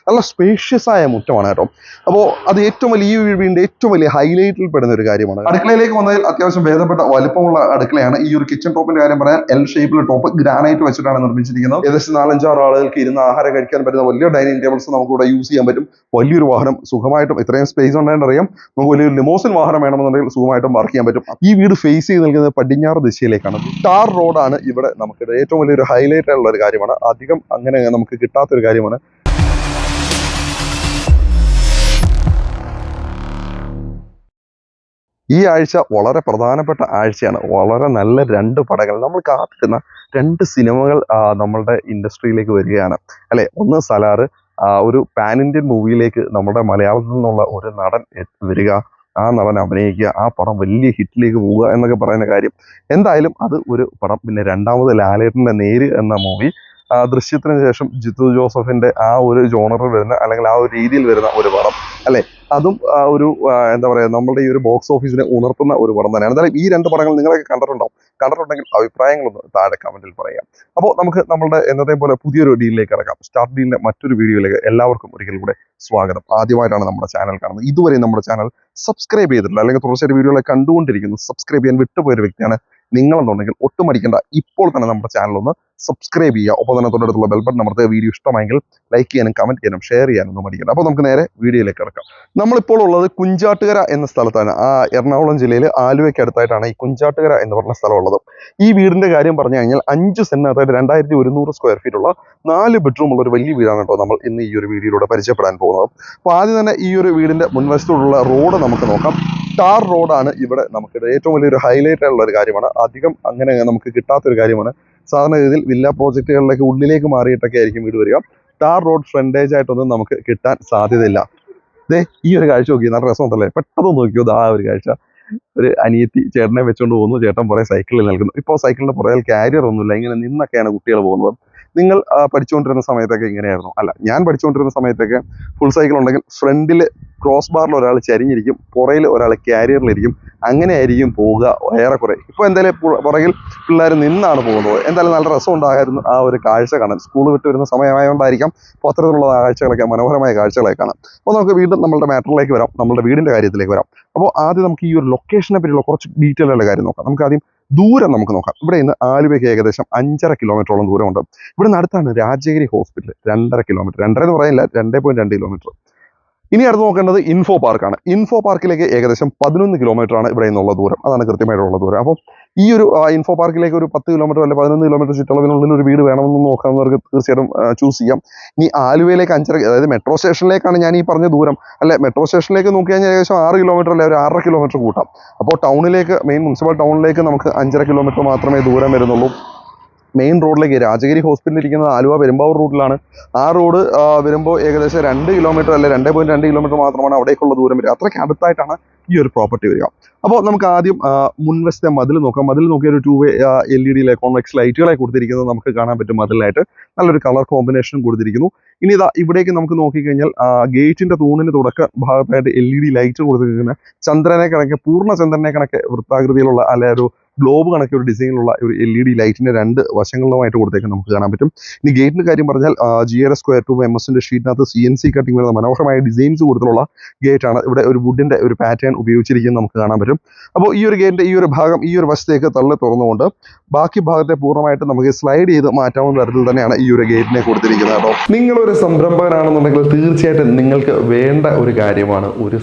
നല്ല സ്പേഷ്യസ് ആയ മുറ്റമാണ് കേട്ടോ. അപ്പോൾ അത് ഏറ്റവും വലിയ ഈ വീടിന്റെ ഏറ്റവും വലിയ ഹൈലൈറ്റിൽ പെടുന്ന ഒരു കാര്യമാണ്. അടുക്കളയിലേക്ക് വന്നതിൽ അത്യാവശ്യം ഭേദപ്പെട്ട വലുപ്പമുള്ള അടുക്കളയാണ്. ഈ ഒരു കിച്ചൺ ടോപ്പിന്റെ കാര്യം പറയാൻ എൽ ഷേപ്പിലെ ടോപ്പ് ഗ്രാനൈറ്റ് വെച്ചിട്ടാണ് നിർമ്മിച്ചിരിക്കുന്നത്. ഏകദേശം 4-5-6 ആളുകൾക്ക് ഇരുന്ന് ആഹാരം കഴിക്കാൻ പറ്റുന്ന വലിയ ഡൈനിങ് ടേബിൾസ് നമുക്ക് ഇവിടെ യൂസ് ചെയ്യാൻ പറ്റും. വലിയൊരു വാഹനം സുഖമായിട്ടും, ഇത്രയും സ്പേസ് ഉണ്ടായിട്ട് അറിയാം, നമുക്ക് വലിയൊരു ലിമോസിൻ വാഹനം വേണമെന്നുണ്ടെങ്കിൽ സുഖമായിട്ടും പാർക്ക് ചെയ്യാൻ പറ്റും. ഈ വീട് ഫേസ് ചെയ്ത് നിൽക്കുന്നത് പടിഞ്ഞാറ് ദിശയിലേക്കാണ്. ടാർ റോഡാണ് ഇവിടെ നമുക്ക് ഏറ്റവും വലിയൊരു ഹൈലൈറ്റ് ആയിട്ടുള്ള ഒരു കാര്യമാണ്. അധികം അങ്ങനെ നമുക്ക് കിട്ടാത്തൊരു കാര്യമാണ്. ഈ ആഴ്ച വളരെ പ്രധാനപ്പെട്ട ആഴ്ചയാണ്. വളരെ നല്ല 2 പടങ്ങൾ, നമ്മൾ കാത്തിരുന്ന 2 സിനിമകൾ നമ്മളുടെ ഇൻഡസ്ട്രിയിലേക്ക് വരികയാണ് അല്ലെ. ഒന്ന് സലാർ, ഒരു പാൻ ഇന്ത്യൻ മൂവിയിലേക്ക് നമ്മുടെ മലയാളത്തിൽ നിന്നുള്ള ഒരു നടൻ വരിക, ആ നടൻ അഭിനയിക്കുക, ആ പടം വലിയ ഹിറ്റിലേക്ക് പോവുക എന്നൊക്കെ പറയുന്ന കാര്യം. എന്തായാലും അത് ഒരു പടം. പിന്നെ രണ്ടാമത് ലാലേട്ടൻ്റെ നേര് എന്ന മൂവി, ദൃശ്യത്തിന് ശേഷം ജിത്തു ജോസഫിന്റെ ആ ഒരു ജോണറിൽ വരുന്ന, അല്ലെങ്കിൽ ആ ഒരു രീതിയിൽ വരുന്ന ഒരു പടം അല്ലെ. അതും ഒരു എന്താ പറയുക, നമ്മുടെ ഈ ഒരു ബോക്സ് ഓഫീസിനെ ഉണർത്തുന്ന ഒരു പടം തന്നെയാണ്. എന്തായാലും ഈ 2 പടങ്ങൾ നിങ്ങളൊക്കെ കണ്ടിട്ടുണ്ടെങ്കിൽ അഭിപ്രായങ്ങളൊന്ന് താഴെ കമന്റിൽ പറയാം. അപ്പോൾ നമുക്ക് നമ്മളുടെ എന്നത്തെ പോലെ പുതിയൊരു ഡീലിലേക്ക് ഇറക്കാം. സ്റ്റാർട്ട് ഡീലിന്റെ മറ്റൊരു വീഡിയോയിലേക്ക് എല്ലാവർക്കും ഒരിക്കൽ കൂടെ സ്വാഗതം. ആദ്യമായിട്ടാണ് നമ്മുടെ ചാനൽ കാണുന്നത്, ഇതുവരെ നമ്മുടെ ചാനൽ സബ്സ്ക്രൈബ് ചെയ്തിട്ടില്ല, അല്ലെങ്കിൽ തുടർച്ചയായിട്ട് വീഡിയോകളെ കണ്ടുകൊണ്ടിരിക്കുന്നു, സബ്സ്ക്രൈബ് ചെയ്യാൻ വിട്ടുപോയൊരു വ്യക്തിയാണ് നിങ്ങളെന്നുണ്ടെങ്കിൽ ഒട്ടും മടിക്കേണ്ട, ഇപ്പോൾ തന്നെ നമ്മുടെ ചാനൽ ഒന്ന് സബ്സ്ക്രൈബ് ചെയ്യുക. ഒപ്പം തന്നെ തൊട്ടടുത്തുള്ള ബെൽ ബട്ടൺ അമർത്തുക. വീഡിയോ ഇഷ്ടമായെങ്കിൽ ലൈക്ക് ചെയ്യാനും കമന്റ് ചെയ്യാനും ഷെയർ ചെയ്യാനും ഒന്നും മടിക്കേണ്ട. അപ്പോൾ നമുക്ക് നേരെ വീഡിയോയിലേക്ക് കിടക്കാം. നമ്മളിപ്പോൾ ഉള്ളത് കുഞ്ചാട്ടുകര എന്ന സ്ഥലത്താണ്. എറണാകുളം ജില്ലയിൽ ആലുവയ്ക്ക് അടുത്തായിട്ടാണ് ഈ കുഞ്ചാട്ടുകര എന്ന് പറഞ്ഞ സ്ഥലം ഉള്ളത്. ഈ വീടിന്റെ കാര്യം പറഞ്ഞു കഴിഞ്ഞാൽ 5 സെന്റിനകത്തായിട്ട് 2100 സ്ക്വയർ ഫീറ്റ് ഉള്ള 4 ബെഡ്റൂം ഉള്ള ഒരു വലിയ വീടാണ് കേട്ടോ നമ്മൾ ഇന്ന് ഈ ഒരു വീഡിയോയിലൂടെ പരിചയപ്പെടാൻ പോകുന്നത്. അപ്പോൾ ആദ്യം തന്നെ ഈ ഒരു വീടിന്റെ മുൻവശത്തോടുള്ള റോഡ് നമുക്ക് നോക്കാം. ടാർ റോഡാണ് ഇവിടെ നമുക്ക് ഏറ്റവും വലിയൊരു ഹൈലൈറ്റ് ആയിട്ടുള്ള ഒരു കാര്യമാണ്. അധികം അങ്ങനെ നമുക്ക് കിട്ടാത്തൊരു കാര്യമാണ്. സാധാരണ രീതിയിൽ വില്ല പ്രോജക്റ്റുകളിലേക്ക് ഉള്ളിലേക്ക് മാറിയിട്ടൊക്കെ ആയിരിക്കും വീട് വരിക. ടാർ റോഡ് ഫ്രണ്ടേജ് ആയിട്ടൊന്നും നമുക്ക് കിട്ടാൻ സാധ്യതയില്ല. ഈ ഒരു കാഴ്ച നോക്കി, നല്ല രസമുണ്ടല്ലേ? പെട്ടെന്ന് നോക്കിയോ ആ ഒരു കാഴ്ച. ഒരു അനിയത്തി ചേട്ടനെ വെച്ചുകൊണ്ട് പോകുന്നു, ചേട്ടൻ പുറകെ സൈക്കിളിൽ നിൽക്കുന്നു. ഇപ്പോൾ സൈക്കിളിന്റെ പുറകിൽ കാരിയർ ഒന്നുമില്ല, ഇങ്ങനെ നിന്നൊക്കെയാണ് കുട്ടികൾ പോകുന്നത്. നിങ്ങൾ പഠിച്ചുകൊണ്ടിരുന്ന സമയത്തൊക്കെ ഇങ്ങനെയായിരുന്നു? അല്ല, ഞാൻ പഠിച്ചുകൊണ്ടിരുന്ന സമയത്തൊക്കെ ഫുൾ സൈക്കിൾ ഉണ്ടെങ്കിൽ ഫ്രണ്ടിൽ ക്രോസ് ബാറിൽ ഒരാൾ ചരിഞ്ഞിരിക്കും, പുറയിൽ ഒരാൾ കാരിയറിലിരിക്കും, അങ്ങനെ ആയിരിക്കും പോവുക ഏറെക്കുറെ. ഇപ്പോൾ എന്തായാലും പുറകിൽ പിള്ളേർ നിന്നാണ് പോകുന്നത്. എന്തായാലും നല്ല രസം ഉണ്ടായിരുന്നു ആ ഒരു കാഴ്ച കാണാൻ. സ്കൂൾ വിട്ട് വരുന്ന സമയമായതുകൊണ്ടായിരിക്കാം പത്രത്തിലുള്ള കാഴ്ചകളൊക്കെ, മനോഹരമായ കാഴ്ചകളൊക്കെ കാണാം. അപ്പോൾ നമുക്ക് വീണ്ടും നമ്മളുടെ മാറ്ററിലേക്ക് വരാം, നമ്മുടെ വീടിന്റെ കാര്യത്തിലേക്ക് വരാം. അപ്പോൾ ആദ്യം നമുക്ക് ഈ ഒരു ലൊക്കേഷനെ പറ്റിയുള്ള കുറച്ച് ഡീറ്റെയിലുള്ള കാര്യം നോക്കാം. നമുക്ക് ആദ്യം ദൂരം നമുക്ക് നോക്കാം. ഇവിടെ നിന്ന് ആലുവയ്ക്ക് ഏകദേശം 5.5 കിലോമീറ്ററോളം ദൂരമുണ്ട്. ഇവിടെ നിന്ന് അടുത്താണ് രാജഗിരി ഹോസ്പിറ്റൽ. 2.5 കിലോമീറ്റർ, 2.5 എന്ന് പറയില്ല, 2.2 കിലോമീറ്റർ. ഇനി അടുത്ത് നോക്കേണ്ടത് ഇൻഫോ പാർക്കാണ്. ഇൻഫോ പാർക്കിലേക്ക് ഏകദേശം 11 കിലോമീറ്റർ ആണ് ഇവിടെ നിന്നുള്ള ദൂരം. അതാണ് കൃത്യമായിട്ടുള്ള ദൂരം. അപ്പോൾ ഈ ഒരു ഇൻഫോ പാർക്കിലേക്ക് ഒരു 10 കിലോമീറ്റർ അല്ലെങ്കിൽ 11 കിലോമീറ്റർ ചുറ്റളവിനുള്ളിൽ ഒരു വീട് വേണമെന്ന് നോക്കാവുന്നവർക്ക് തീർച്ചയായിട്ടും ചൂസ് ചെയ്യാം. ഇനി ആലുവയിലേക്ക് 5.5, അതായത് മെട്രോ സ്റ്റേഷനിലേക്കാണ് ഞാൻ ഈ പറഞ്ഞ ദൂരം അല്ലെ. മെട്രോ സ്റ്റേഷനിലേക്ക് നോക്കി കഴിഞ്ഞാൽ ഏകദേശം 6 കിലോമീറ്റർ അല്ലെ ഒരു 6.5 കിലോമീറ്റർ കൂട്ടാം. അപ്പോൾ ടൗണിലേക്ക്, മെയിൻ മുനിസിപ്പൽ ടൗണിലേക്ക് നമുക്ക് 5.5 കിലോമീറ്റർ മാത്രമേ ദൂരം വരുന്നുള്ളൂ. മെയിൻ റോഡിലേക്ക്, രാജഗിരി ഹോസ്പിറ്റൽ ഇരിക്കുന്നത് ആലുവ പെരുമ്പാവൂർ റൂട്ടിലാണ്. ആ റോഡ് വരുമ്പോൾ ഏകദേശം 2 കിലോമീറ്റർ അല്ലെ 2.2 കിലോമീറ്റർ മാത്രമാണ് അവിടേക്കുള്ള ദൂരം വരിക. അത്രയ്ക്ക് അടുത്തായിട്ടാണ് ഈ ഒരു പ്രോപ്പർട്ടി വരിക. അപ്പോൾ നമുക്ക് ആദ്യം മുൻവശത്തെ മതിൽ നോക്കാം. മതിൽ നോക്കിയ ഒരു 2-വേ LED കോൺവെക്സ് ലൈറ്റുകളെ കൊടുത്തിരിക്കുന്നത് നമുക്ക് കാണാൻ പറ്റും. മതിലായിട്ട് നല്ലൊരു കളർ കോമ്പിനേഷനും കൊടുത്തിരിക്കുന്നു. ഇനി ഇതാ ഇവിടേക്ക് നമുക്ക് നോക്കിക്കഴിഞ്ഞാൽ ഗേറ്റിന്റെ തൂണിന് തുടക്ക ഭാഗത്തായിട്ട് LED ലൈറ്റ് കൊടുത്തിരിക്കുന്ന ചന്ദ്രനെ കണക്കെ, പൂർണ്ണ ചന്ദ്രനെ കണക്കെ വൃത്താകൃതിയിലുള്ള അല്ലെ ഒരു ഗ്ലോബ് കണക്കെ ഒരു ഡിസൈനിലുള്ള ഒരു LED ലൈറ്റിന്റെ 2 വശങ്ങളിലുമായിട്ട് കൊടുത്തേക്ക് നമുക്ക് കാണാൻ പറ്റും. ഇനി ഗേറ്റിന്റെ കാര്യം പറഞ്ഞാൽ GRS² MS ഷീറ്റിനകത്ത് CNC കട്ടിങ് വരുന്ന മനോഹരമായ ഡിസൈൻസ് കൊടുത്തിട്ടുള്ള ഗേറ്റ് ആണ്. ഇവിടെ ഒരു വുഡിന്റെ ഒരു പാറ്റേൺ ഉപയോഗിച്ചിരിക്കുന്നത് നമുക്ക് കാണാൻ പറ്റും. അപ്പോൾ ഈ ഒരു ഗേറ്റിന്റെ ഈ ഒരു ഭാഗം ഈ ഒരു വശത്തേക്ക് തള്ളി തുറന്നുകൊണ്ട് ബാക്കി ഭാഗത്തെ പൂർണ്ണമായിട്ട് നമുക്ക് സ്ലൈഡ് ചെയ്ത് മാറ്റാവുന്ന തരത്തിൽ തന്നെയാണ് ഈ ഒരു ഗേറ്റിനെ കൊടുത്തിരിക്കുന്നത് കേട്ടോ. നിങ്ങളൊരു സംരംഭകനാണെന്നുണ്ടെങ്കിൽ തീർച്ചയായിട്ടും നിങ്ങൾക്ക് വേണ്ട ഒരു കാര്യമാണ് ഒരു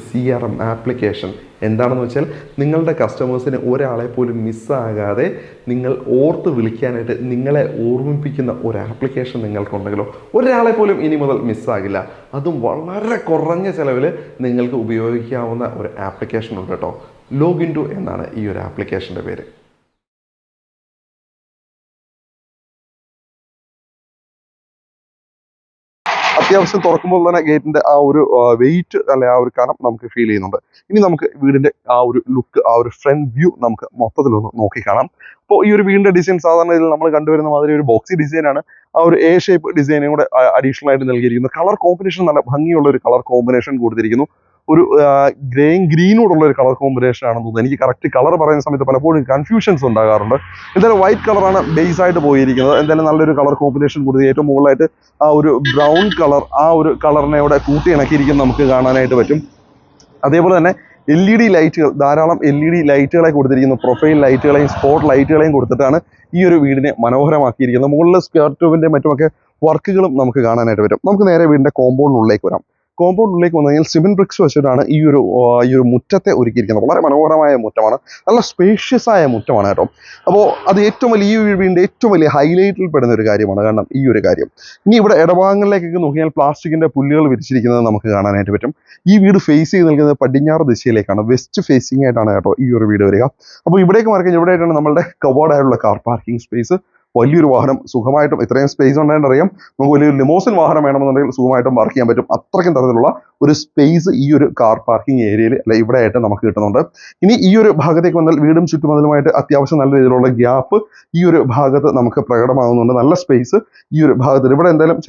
CRM ആപ്ലിക്കേഷൻ. എന്താണെന്ന് വെച്ചാൽ നിങ്ങളുടെ കസ്റ്റമേഴ്സിനെ ഒരാളെ പോലും മിസ്സാകാതെ നിങ്ങൾ ഓർത്ത് വിളിക്കാനായിട്ട് നിങ്ങളെ ഓർമ്മിപ്പിക്കുന്ന ഒരു ആപ്ലിക്കേഷൻ നിങ്ങൾക്കുണ്ടെങ്കിലോ ഒരാളെ പോലും ഇനി മുതൽ മിസ്സാകില്ല. അതും വളരെ കുറഞ്ഞ ചിലവിൽ നിങ്ങൾക്ക് ഉപയോഗിക്കാവുന്ന ഒരു ആപ്ലിക്കേഷൻ ഉണ്ട് കേട്ടോ. ലോഗിൻ ടു എന്നാണ് ഈ ഒരു ആപ്ലിക്കേഷൻ്റെ പേര്. അത്യാവശ്യം തുറക്കുമ്പോൾ തന്നെ ഗേറ്റിന്റെ ആ ഒരു വെയിറ്റ് അല്ലെ ആ ഒരു കനം നമുക്ക് ഫീൽ ചെയ്യുന്നുണ്ട്. ഇനി നമുക്ക് വീടിന്റെ ആ ഒരു ലുക്ക്, ആ ഒരു ഫ്രണ്ട് വ്യൂ നമുക്ക് മൊത്തത്തിലൊന്ന് നോക്കി കാണാം. അപ്പോൾ ഈ ഒരു വീടിന്റെ ഡിസൈൻ സാധാരണ ഇതിൽ നമ്മൾ കണ്ടുവരുന്ന മാതിരി ഒരു ബോക്സി ഡിസൈനാണ്. ആ ഒരു A ഷേപ്പ് ഡിസൈനും കൂടെ അഡീഷണൽ ആയിട്ട് നൽകിയിരിക്കുന്നു. കളർ കോമ്പിനേഷൻ നല്ല ഭംഗിയുള്ള ഒരു കളർ കോമ്പിനേഷൻ കൊടുത്തിരിക്കുന്നു. ഒരു ഗ്രേയും ഗ്രീനോടുള്ള ഒരു കളർ കോമ്പിനേഷൻ ആണെന്ന് തോന്നുന്നു. എനിക്ക് കറക്റ്റ് കളർ പറയുന്ന സമയത്ത് പലപ്പോഴും കൺഫ്യൂഷൻസ് ഉണ്ടാകാറുണ്ട്. എന്തായാലും വൈറ്റ് കളറാണ് ബേസ് ആയിട്ട് പോയിരിക്കുന്നത്. എന്തായാലും നല്ലൊരു കളർ കോമ്പിനേഷൻ കൊടുത്ത് ഏറ്റവും മുകളിലായിട്ട് ആ ഒരു ബ്രൗൺ കളർ, ആ ഒരു കളറിനെ ഇവിടെ കൂട്ടി ഇണക്കിയിരിക്കും നമുക്ക് കാണാനായിട്ട് പറ്റും. അതേപോലെ തന്നെ LED ലൈറ്റുകൾ, ധാരാളം LED ലൈറ്റുകളെ കൊടുത്തിരിക്കുന്നു. പ്രൊഫൈൽ ലൈറ്റുകളെയും സ്പോട്ട് ലൈറ്റുകളെയും കൊടുത്തിട്ടാണ് ഈ ഒരു വീടിനെ മനോഹരമാക്കിയിരിക്കുന്നത്. മുകളിൽ സ്ക്വയർ ട്യൂബിന്റെ മറ്റുമൊക്കെ വർക്കുകളും നമുക്ക് കാണാനായിട്ട് വരും. നമുക്ക് നേരെ വീടിന്റെ കോമ്പൗണ്ടിനുള്ളിലേക്ക് വരാം. കോമ്പൗണ്ടിനുള്ളിലേക്ക് വന്നു കഴിഞ്ഞാൽ സിമെന്റ് ബ്രിക്സ് വെച്ചിട്ടാണ് ഈ ഒരു മുറ്റത്തെ ഒരുക്കിയിരിക്കുന്നത്. വളരെ മനോഹരമായ മുറ്റമാണ്, നല്ല സ്പേഷ്യസ് ആയ മുറ്റമാണ് കേട്ടോ. അപ്പോൾ അത് ഏറ്റവും വലിയ ഈ വീടിന്റെ ഏറ്റവും വലിയ ഹൈലൈറ്റിൽ പെടുന്ന ഒരു കാര്യമാണ്. കാരണം ഈ ഒരു കാര്യം ഇനി ഇവിടെ ഇടഭാഗങ്ങളിലേക്കൊക്കെ നോക്കിയാൽ പ്ലാസ്റ്റിക്കിന്റെ പുല്ലുകൾ വിരിച്ചിരിക്കുന്നത് നമുക്ക് കാണാനായിട്ട് പറ്റും. ഈ വീട് ഫേസ് ചെയ്ത് നിൽക്കുന്നത് പടിഞ്ഞാറ് ദിശയിലേക്കാണ്, വെസ്റ്റ് ഫേസിംഗ് ആയിട്ടാണ് കേട്ടോ ഈ ഒരു വീട് വരിക. അപ്പോൾ ഇവിടേക്ക് മാറി കഴിഞ്ഞാൽ ഇവിടെയായിട്ടാണ് നമ്മുടെ കവേർഡായിട്ടുള്ള കാർ പാർക്കിംഗ് സ്പേസ്. വലിയൊരു വാഹനം സുഖമായിട്ടും, ഇത്രയും സ്പേസ് ഉണ്ടായിട്ട് അറിയാം, നമുക്ക് വലിയൊരു ലിമോസിൻ വാഹനം വേണമെന്നുണ്ടെങ്കിൽ സുഖമായിട്ടും പാർക്ക് ചെയ്യാൻ പറ്റും. അത്രയ്ക്കും തരത്തിലുള്ള ഒരു സ്പേസ് ഈ ഒരു കാർ പാർക്കിംഗ് ഏരിയയിൽ അല്ല ഇവിടെ ആയിട്ട് നമുക്ക് കിട്ടുന്നുണ്ട്. ഇനി ഈ ഒരു ഭാഗത്തേക്ക് വന്നാൽ വീടും ചുറ്റുമതിലുമായിട്ട് അത്യാവശ്യം നല്ല രീതിയിലുള്ള ഗ്യാപ്പ് ഈ ഒരു ഭാഗത്ത് നമുക്ക് പ്രകടമാകുന്നുണ്ട്. നല്ല സ്പേസ് ഈ ഒരു ഭാഗത്ത്. ഇവിടെ എന്തായാലും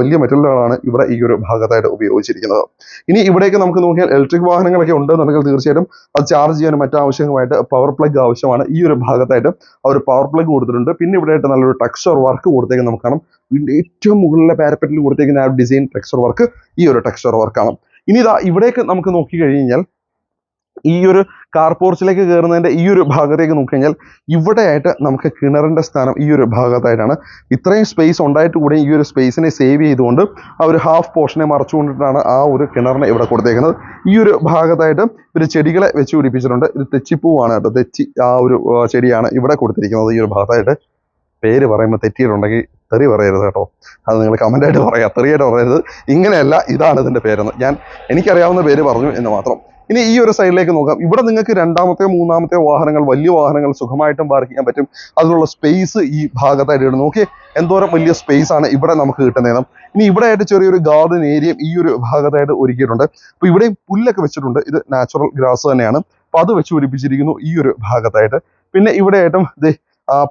വലിയ മെറ്റലുകളാണ് ഇവിടെ ഈ ഒരു ഭാഗത്തായിട്ട് ഉപയോഗിച്ചിരിക്കുന്നത്. ഇനി ഇവിടേക്ക് നമുക്ക് നോക്കിയാൽ ഇലക്ട്രിക് വാഹനങ്ങളൊക്കെ ഉണ്ടെന്നുണ്ടെങ്കിൽ തീർച്ചയായിട്ടും അത് ചാർജ് ചെയ്യാനും മറ്റാവശ്യമായിട്ട് പവർ പ്ലഗ് ആവശ്യമാണ്. ഈ ഒരു ഭാഗത്തായിട്ട് ആ ഒരു പവർ പ്ലഗ് കൊടുത്തിട്ടുണ്ട്. പിന്നെ ഇവിടെ ആയിട്ട് നല്ലൊരു ടെക്സ്ചർ വർക്ക് കൊടുത്തേക്ക് നമുക്ക് കാണാം. വീടിന്റെ ഏറ്റവും മുകളിലെ പാരപ്പറ്റിൽ കൊടുത്തേക്കുന്ന ആ ഡിസൈൻ ടെക്സ്ചർ വർക്ക് ഈ ഒരു ടെക്സ്ചർ വർക്കാണ്. ഇനി ഇതാ ഇവിടേക്ക് നമുക്ക് നോക്കി കഴിഞ്ഞാൽ ഈ ഒരു കാർ പോർച്ചിലേക്ക് കയറുന്നതിന്റെ ഈ ഒരു ഭാഗത്തേക്ക് നോക്കിക്കഴിഞ്ഞാൽ ഇവിടെയായിട്ട് നമുക്ക് കിണറിന്റെ സ്ഥാനം ഈ ഒരു ഭാഗത്തായിട്ടാണ്. ഇത്രയും സ്പേസ് ഉണ്ടായിട്ട് കൂടെ ഈ ഒരു സ്പേസിനെ സേവ് ചെയ്തുകൊണ്ട് ആ ഒരു ഹാഫ് പോർഷനെ മറച്ചുകൊണ്ടിട്ടാണ് ആ ഒരു കിണറിനെ ഇവിടെ കൊടുത്തേക്കുന്നത്. ഈ ഒരു ഭാഗത്തായിട്ട് ഒരു ചെടികളെ വെച്ച് പിടിപ്പിച്ചിട്ടുണ്ട്. ഇത് തെച്ചിപ്പൂവാണ് കേട്ടോ, തെച്ചി ആ ഒരു ചെടിയാണ് ഇവിടെ കൊടുത്തിരിക്കുന്നത്. ഈ ഒരു ഭാഗത്തായിട്ട് പേര് പറയുമ്പോൾ തെറ്റിയിട്ടുണ്ടെങ്കിൽ തെറി പറയരുത് കേട്ടോ, അത് നിങ്ങൾ കമൻ്റായിട്ട് പറയാം, തെറിയായിട്ട് പറയരുത്. ഇങ്ങനെയല്ല, ഇതാണ് ഇതിൻ്റെ പേരെന്ന്. എനിക്കറിയാവുന്ന പേര് പറഞ്ഞു എന്ന് മാത്രം. ഇനി ഈ ഒരു സൈഡിലേക്ക് നോക്കാം. ഇവിടെ നിങ്ങൾക്ക് രണ്ടാമത്തെ മൂന്നാമത്തെ വാഹനങ്ങൾ, വലിയ വാഹനങ്ങൾ സുഖമായിട്ടും പാർക്ക് ചെയ്യാൻ പറ്റും. അതിനുള്ള സ്പേസ് ഈ ഭാഗത്തായിട്ട് ഇടുന്നു. നോക്കിയേ എന്തോരം വലിയ സ്പേസ് ആണ് ഇവിടെ നമുക്ക് കിട്ടുന്നത്. ഇനി ഇവിടെ ആയിട്ട് ചെറിയൊരു ഗാർഡൻ ഏരിയയും ഈ ഒരു ഭാഗത്തായിട്ട് ഒരുക്കിയിട്ടുണ്ട്. അപ്പോൾ ഇവിടെയും പുല്ലൊക്കെ വെച്ചിട്ടുണ്ട്. ഇത് നാച്ചുറൽ ഗ്രാസ് തന്നെയാണ്. അപ്പോൾ അത് വെച്ച് പിടിപ്പിച്ചിരിക്കുന്നു ഈ ഒരു ഭാഗത്തായിട്ട്. പിന്നെ ഇവിടെ ആയിട്ടും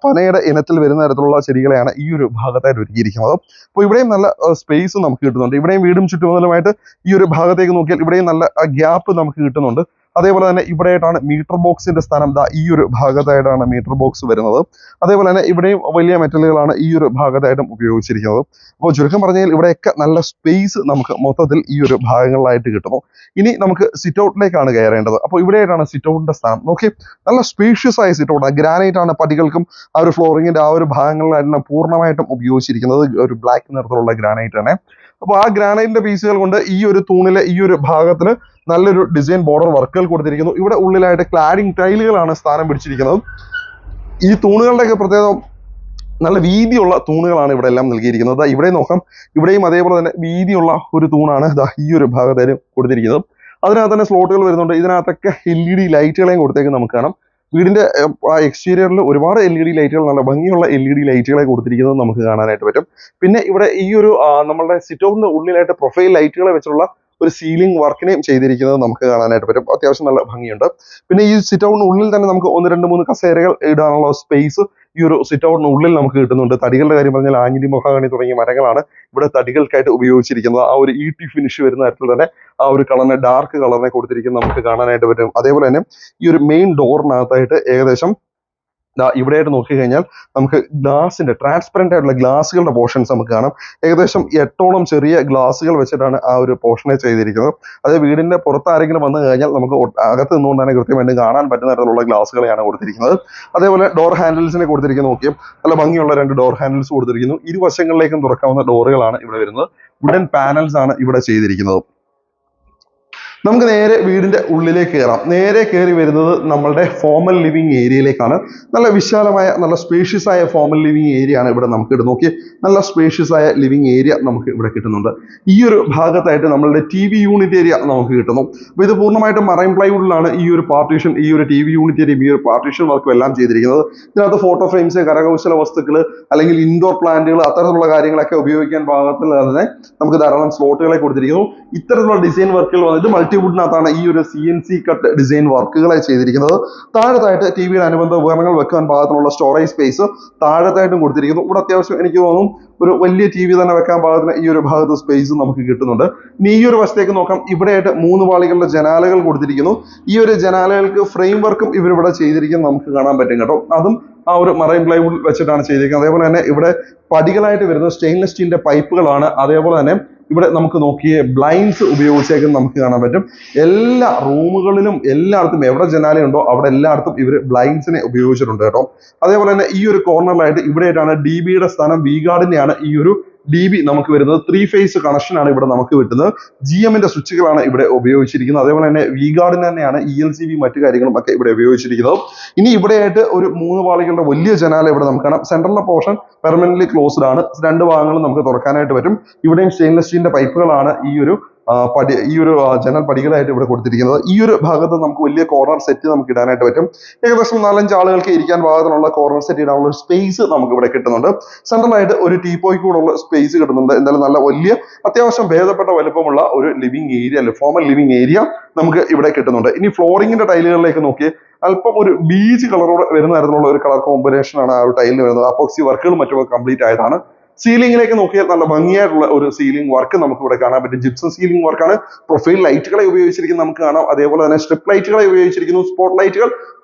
പനയുടെ ഇനത്തിൽ വരുന്ന തരത്തിലുള്ള ചെടികളെയാണ് ഈ ഒരു ഭാഗത്തായിട്ട് ഒരുക്കിയിരിക്കുന്നത്. അപ്പോൾ ഇവിടെയും നല്ല സ്പേസ് നമുക്ക് കിട്ടുന്നുണ്ട്. ഇവിടെയും വീടും ചുറ്റുമുതലുമായിട്ട് ഈ ഒരു ഭാഗത്തേക്ക് നോക്കിയാൽ ഇവിടെയും നല്ല ഗ്യാപ്പ് നമുക്ക് കിട്ടുന്നുണ്ട്. അതേപോലെ തന്നെ ഇവിടെയായിട്ടാണ് മീറ്റർ ബോക്സിന്റെ സ്ഥാനം. ഈ ഒരു ഭാഗത്തായിട്ടാണ് മീറ്റർ ബോക്സ് വരുന്നത്. അതേപോലെ തന്നെ ഇവിടെയും വലിയ മെറ്റലുകളാണ് ഈ ഒരു ഭാഗത്തായിട്ടും ഉപയോഗിച്ചിരിക്കുന്നത്. അപ്പോൾ ചുരുക്കം പറഞ്ഞാൽ ഇവിടെയൊക്കെ നല്ല സ്പേസ് നമുക്ക് മൊത്തത്തിൽ ഈ ഒരു ഭാഗങ്ങളിലായിട്ട് കിട്ടുന്നു. ഇനി നമുക്ക് സിറ്റ് ഔട്ടിലേക്കാണ് കയറേണ്ടത്. അപ്പോൾ ഇവിടെയായിട്ടാണ് സിറ്റ് ഔട്ടിന്റെ സ്ഥാനം. നോക്കി നല്ല സ്പേഷ്യസ് ആയ സിറ്റ് ഔട്ടാണ്. ഗ്രാനൈറ്റ് ആണ് പടികൾക്കും ആ ഒരു ഫ്ലോറിങ്ങിന്റെ ആ ഒരു ഭാഗങ്ങളിലായിട്ടാണ് പൂർണ്ണമായിട്ടും ഉപയോഗിച്ചിരിക്കുന്നത്. ഒരു ബ്ലാക്ക് നിറത്തിലുള്ള ഗ്രാനൈറ്റ് ആണ്. അപ്പോൾ ആ ഗ്രാനൈറ്റിന്റെ പീസുകൾ കൊണ്ട് ഈ ഒരു തൂണിലെ ഈ ഒരു ഭാഗത്തിൽ നല്ലൊരു ഡിസൈൻ ബോർഡർ വർക്കുകൾ കൊടുത്തിരിക്കുന്നു. ഇവിടെ ഉള്ളിലായിട്ട് ക്ലാഡിംഗ് ടൈലുകളാണ് സ്ഥാനം പിടിച്ചിരിക്കുന്നത്. ഈ തൂണുകളുടെയൊക്കെ പ്രത്യേകത നല്ല വീതിയുള്ള തൂണുകളാണ് ഇവിടെ എല്ലാം നൽകിയിരിക്കുന്നത്. ഇവിടെ നോക്കാം, ഇവിടെയും അതേപോലെ തന്നെ വീതിയുള്ള ഒരു തൂണാണ് ഈ ഒരു ഭാഗത്തേക്ക് കൊടുത്തിരിക്കുന്നത്. അതിനകത്ത് തന്നെ സ്ലോട്ടുകൾ വരുന്നുണ്ട്. ഇതിനകത്തൊക്കെ LED ലൈറ്റുകളെയും കൊടുത്തേക്ക് നമുക്ക് കാണാം. വീടിന്റെ എക്സ്റ്റീരിയറിൽ ഒരുപാട് LED ലൈറ്റുകൾ, നല്ല ഭംഗിയുള്ള LED ലൈറ്റുകളെ കൊടുത്തിരിക്കുന്നത് നമുക്ക് കാണാനായിട്ട് പറ്റും. പിന്നെ ഇവിടെ ഈ ഒരു നമ്മളുടെ സിറ്റ് ഔട്ടിന്റെ ഉള്ളിലായിട്ട് പ്രൊഫൈൽ ലൈറ്റുകളെ വെച്ചുള്ള ഒരു സീലിംഗ് വർക്കിനെയും ചെയ്തിരിക്കുന്നത് നമുക്ക് കാണാനായിട്ട് പറ്റും. അത്യാവശ്യം നല്ല ഭംഗിയുണ്ട്. പിന്നെ ഈ സിറ്റ് ഔട്ടിന് ഉള്ളിൽ തന്നെ നമുക്ക് 1 2 3 കസേരകൾ ഇടാനുള്ള സ്പേസ് ഈ ഒരു സിറ്റ് ഔട്ടിന് ഉള്ളിൽ നമുക്ക് കിട്ടുന്നുണ്ട്. തടികളുടെ കാര്യം പറഞ്ഞാൽ ആഞ്ഞിലി, മൊഹാഗണി തുടങ്ങിയ മരങ്ങളാണ് ഇവിടെ തടികൾക്കായിട്ട് ഉപയോഗിച്ചിരിക്കുന്നത്. ആ ഒരു ഈട്ടി ഫിനിഷ് വരുന്ന തരത്തിൽ തന്നെ ആ ഒരു കളറിനെ, ഡാർക്ക് കളറിനെ കൊടുത്തിരിക്കുന്നത് നമുക്ക് കാണാനായിട്ട് പറ്റും. അതേപോലെ തന്നെ ഈ ഒരു മെയിൻ ഡോറിനകത്തായിട്ട് ഏകദേശം ഇവിടെയായിട്ട് നോക്കിക്കഴിഞ്ഞാൽ നമുക്ക് ഗ്ലാസിന്റെ ട്രാൻസ്പെറന്റ് ആയിട്ടുള്ള ഗ്ലാസുകളുടെ പോർഷൻസ് നമുക്ക് കാണാം. ഏകദേശം 8ഓളം ചെറിയ ഗ്ലാസുകൾ വെച്ചിട്ടാണ് ആ ഒരു പോർഷനെ ചെയ്തിരിക്കുന്നത്. അത് വീടിന്റെ പുറത്ത് ആരെങ്കിലും വന്നു കഴിഞ്ഞാൽ നമുക്ക് അകത്ത് നിന്നുകൊണ്ട് തന്നെ കൃത്യമായിട്ട് കാണാൻ പറ്റുന്ന തരത്തിലുള്ള ഗ്ലാസുകളെയാണ് കൊടുത്തിരിക്കുന്നത്. അതേപോലെ ഡോർ ഹാൻഡിൽസിനെ കൊടുത്തിരിക്കുന്നത് നോക്കിയാൽ നല്ല ഭംഗിയുള്ള 2 ഡോർ ഹാൻഡിൽസ് കൊടുത്തിരിക്കുന്നു. ഇരുവശങ്ങളിലേക്കും തുറക്കാവുന്ന ഡോറുകളാണ് ഇവിടെ വരുന്നത്. വുഡൻ പാനൽസ് ആണ് ഇവിടെ ചെയ്തിരിക്കുന്നത്. നമുക്ക് നേരെ വീടിന്റെ ഉള്ളിലേക്ക് കയറാം. നേരെ കയറി വരുന്നത് നമ്മളുടെ ഫോമൽ ലിവിംഗ് ഏരിയയിലേക്കാണ്. നല്ല വിശാലമായ, നല്ല സ്പേഷ്യസ് ആയ ഫോമൽ ലിവിംഗ് ഏരിയ ആണ് ഇവിടെ നമുക്ക് നോക്കി. നല്ല സ്പേഷ്യസ് ആയ ലിവിംഗ് ഏരിയ നമുക്ക് ഇവിടെ കിട്ടുന്നുണ്ട്. ഈ ഒരു ഭാഗത്തായിട്ട് നമ്മളുടെ TV യൂണിറ്റ് ഏരിയ നമുക്ക് കിട്ടുന്നു. അപ്പോൾ ഇത് പൂർണ്ണമായിട്ടും മറൈൻ പ്ലൈവുഡിലാണ് ഈ ഒരു പാർട്ടീഷൻ, ഈ ഒരു TV യൂണിറ്റ് ഏരിയയും ഈ ഒരു പാർട്ടീഷൻ വർക്കും എല്ലാം ചെയ്തിരിക്കുന്നത്. ഇതിനകത്ത് ഫോട്ടോ ഫ്രെയിംസ്, കരകൗശല വസ്തുക്കൾ, അല്ലെങ്കിൽ ഇൻഡോർ പ്ലാന്റുകൾ, അത്തരത്തിലുള്ള കാര്യങ്ങളൊക്കെ ഉപയോഗിക്കാൻ പാകത്തിൽ തന്നെ നമുക്ക് ധാരാളം സ്ലോട്ടുകളെ കൊടുത്തിരിക്കുന്നു. ഇത്തരത്തിലുള്ള ഡിസൈൻ വർക്കുകൾ വന്നിട്ട് മൾട്ടിവുഡിനകത്താണ് ഈ ഒരു CNC കട്ട് ഡിസൈൻ വർക്കുകളായി ചെയ്തിരിക്കുന്നത്. താഴത്തായിട്ട് ടിവിയുടെ അനുബന്ധ ഉപകരണങ്ങൾ വെക്കാൻ പാകത്തിനുള്ള സ്റ്റോറേജ് സ്പേസ് താഴത്തായിട്ടും കൊടുത്തിരിക്കുന്നു. ഇവിടെ അത്യാവശ്യം എനിക്ക് തോന്നുന്നു ഒരു വലിയ TV തന്നെ വെക്കാൻ പാകത്തിന് ഈ ഒരു ഭാഗത്ത് സ്പേസ് നമുക്ക് കിട്ടുന്നുണ്ട്. ഇനി ഈ ഒരു വശത്തേക്ക് നോക്കാം. ഇവിടെയായിട്ട് 3 പാളികളുടെ ജനാലകൾ കൊടുത്തിരിക്കുന്നു. ഈ ഒരു ജനാലകൾക്ക് ഫ്രെയിം വർക്കും ഇവരിവിടെ ചെയ്തിരിക്കുന്നത് നമുക്ക് കാണാൻ പറ്റും കേട്ടോ. അതും ആ ഒരു മറൈൻ പ്ലൈവുഡ് വെച്ചിട്ടാണ് ചെയ്തിരിക്കുന്നത്. അതേപോലെ തന്നെ ഇവിടെ പടികളായിട്ട് വരുന്നത് സ്റ്റെയിൻലെസ് സ്റ്റീലിന്റെ പൈപ്പുകളാണ്. അതേപോലെ തന്നെ ഇവിടെ നമുക്ക് നോക്കിയേ ബ്ലൈൻഡ്സ് ഉപയോഗിച്ചേക്കും നമുക്ക് കാണാൻ പറ്റും. എല്ലാ റൂമുകളിലും എല്ലായിടത്തും എവിടെ ജനാലയുണ്ടോ അവിടെ എല്ലായിടത്തും ഇവർ ബ്ലൈൻഡ്സിനെ ഉപയോഗിച്ചിട്ടുണ്ട് കേട്ടോ. അതേപോലെ തന്നെ ഈ ഒരു കോർണറിലായിട്ട് ഇവിടെയായിട്ടാണ് DBയുടെ സ്ഥാനം വി ഗാർഡിന്റെയാണ് ഈ ഒരു DB നമുക്ക് വരുന്നത്. 3 ഫേസ് കണക്ഷൻ ആണ് ഇവിടെ നമുക്ക് കിട്ടുന്നത്. GMന്റെ സ്വിച്ചുകളാണ് ഇവിടെ ഉപയോഗിച്ചിരിക്കുന്നത്. അതേപോലെ തന്നെ വി ഗാർഡിന് തന്നെയാണ് ELCB മറ്റു കാര്യങ്ങളും ഒക്കെ ഇവിടെ ഉപയോഗിച്ചിരിക്കുന്നത്. ഇനി ഇവിടെയായിട്ട് ഒരു 3 പാളികളുടെ വലിയ ജനാല ഇവിടെ നമുക്ക് കാണാം. സെൻട്രലിലെ പോർഷൻ പെർമനന്റ്ലി ക്ലോസ്ഡ് ആണ്. 2 ഭാഗങ്ങളും നമുക്ക് തുറക്കാനായിട്ട് പറ്റും. ഇവിടെയും സ്റ്റെയിൻലെസ് സ്റ്റീലിന്റെ പൈപ്പുകളാണ് ഈ ഒരു ജനൽ പടികളായിട്ട് ഇവിടെ കൊടുത്തിരിക്കുന്നത്. ഈ ഒരു ഭാഗത്ത് നമുക്ക് വലിയ കോർണർ സെറ്റ് നമുക്ക് ഇടാനായിട്ട് പറ്റും. ഏകദേശം 4-5 ആളുകൾക്ക് ഇരിക്കാൻ പാകത്തിനുള്ള കോർണർ സെറ്റ് ഇടാനുള്ള ഒരു സ്പേസ് നമുക്ക് ഇവിടെ കിട്ടുന്നുണ്ട്. സെൻട്രലായിട്ട് ഒരു ടീപ്പോയ്ക്ക് കൂടെ സ്പേസ് കിട്ടുന്നുണ്ട്. എന്തായാലും നല്ല വലിയ അത്യാവശ്യം ഭേദപ്പെട്ട വലുപ്പമുള്ള ഒരു ലിവിംഗ് ഏരിയ അല്ലെ ഫോമൽ ലിവിംഗ് ഏരിയ നമുക്ക് ഇവിടെ കിട്ടുന്നുണ്ട്. ഇനി ഫ്ലോറിംഗിന്റെ ടൈലുകളിലേക്ക് നോക്കി അല്പം ഒരു ബീച്ച് കളറോടെ വരുന്ന തരത്തിലുള്ള ഒരു കളർ കോമ്പിനേഷൻ ആണ് ആ ഒരു ടൈലിന് വരുന്നത്. അപ്പോക്സി വർക്കുകളും മറ്റും കംപ്ലീറ്റ് ആയതാണ്. സീലിംഗിലേക്ക് നോക്കിയാൽ നല്ല ഭംഗിയായിട്ടുള്ള ഒരു സീലിംഗ് വർക്ക് നമുക്ക് ഇവിടെ കാണാൻ പറ്റും. ജിപ്സം സീലിംഗ് വർക്കാണ്. പ്രൊഫൈൽ ലൈറ്റുകളെ ഉപയോഗിച്ചിരിക്കുന്നത് നമുക്ക് കാണാം. അതേപോലെ തന്നെ സ്ട്രിപ്പ് ലൈറ്റുകളെ ഉപയോഗിച്ചിരിക്കുന്നു. സ്പോട്ട് ലൈറ്റുകൾ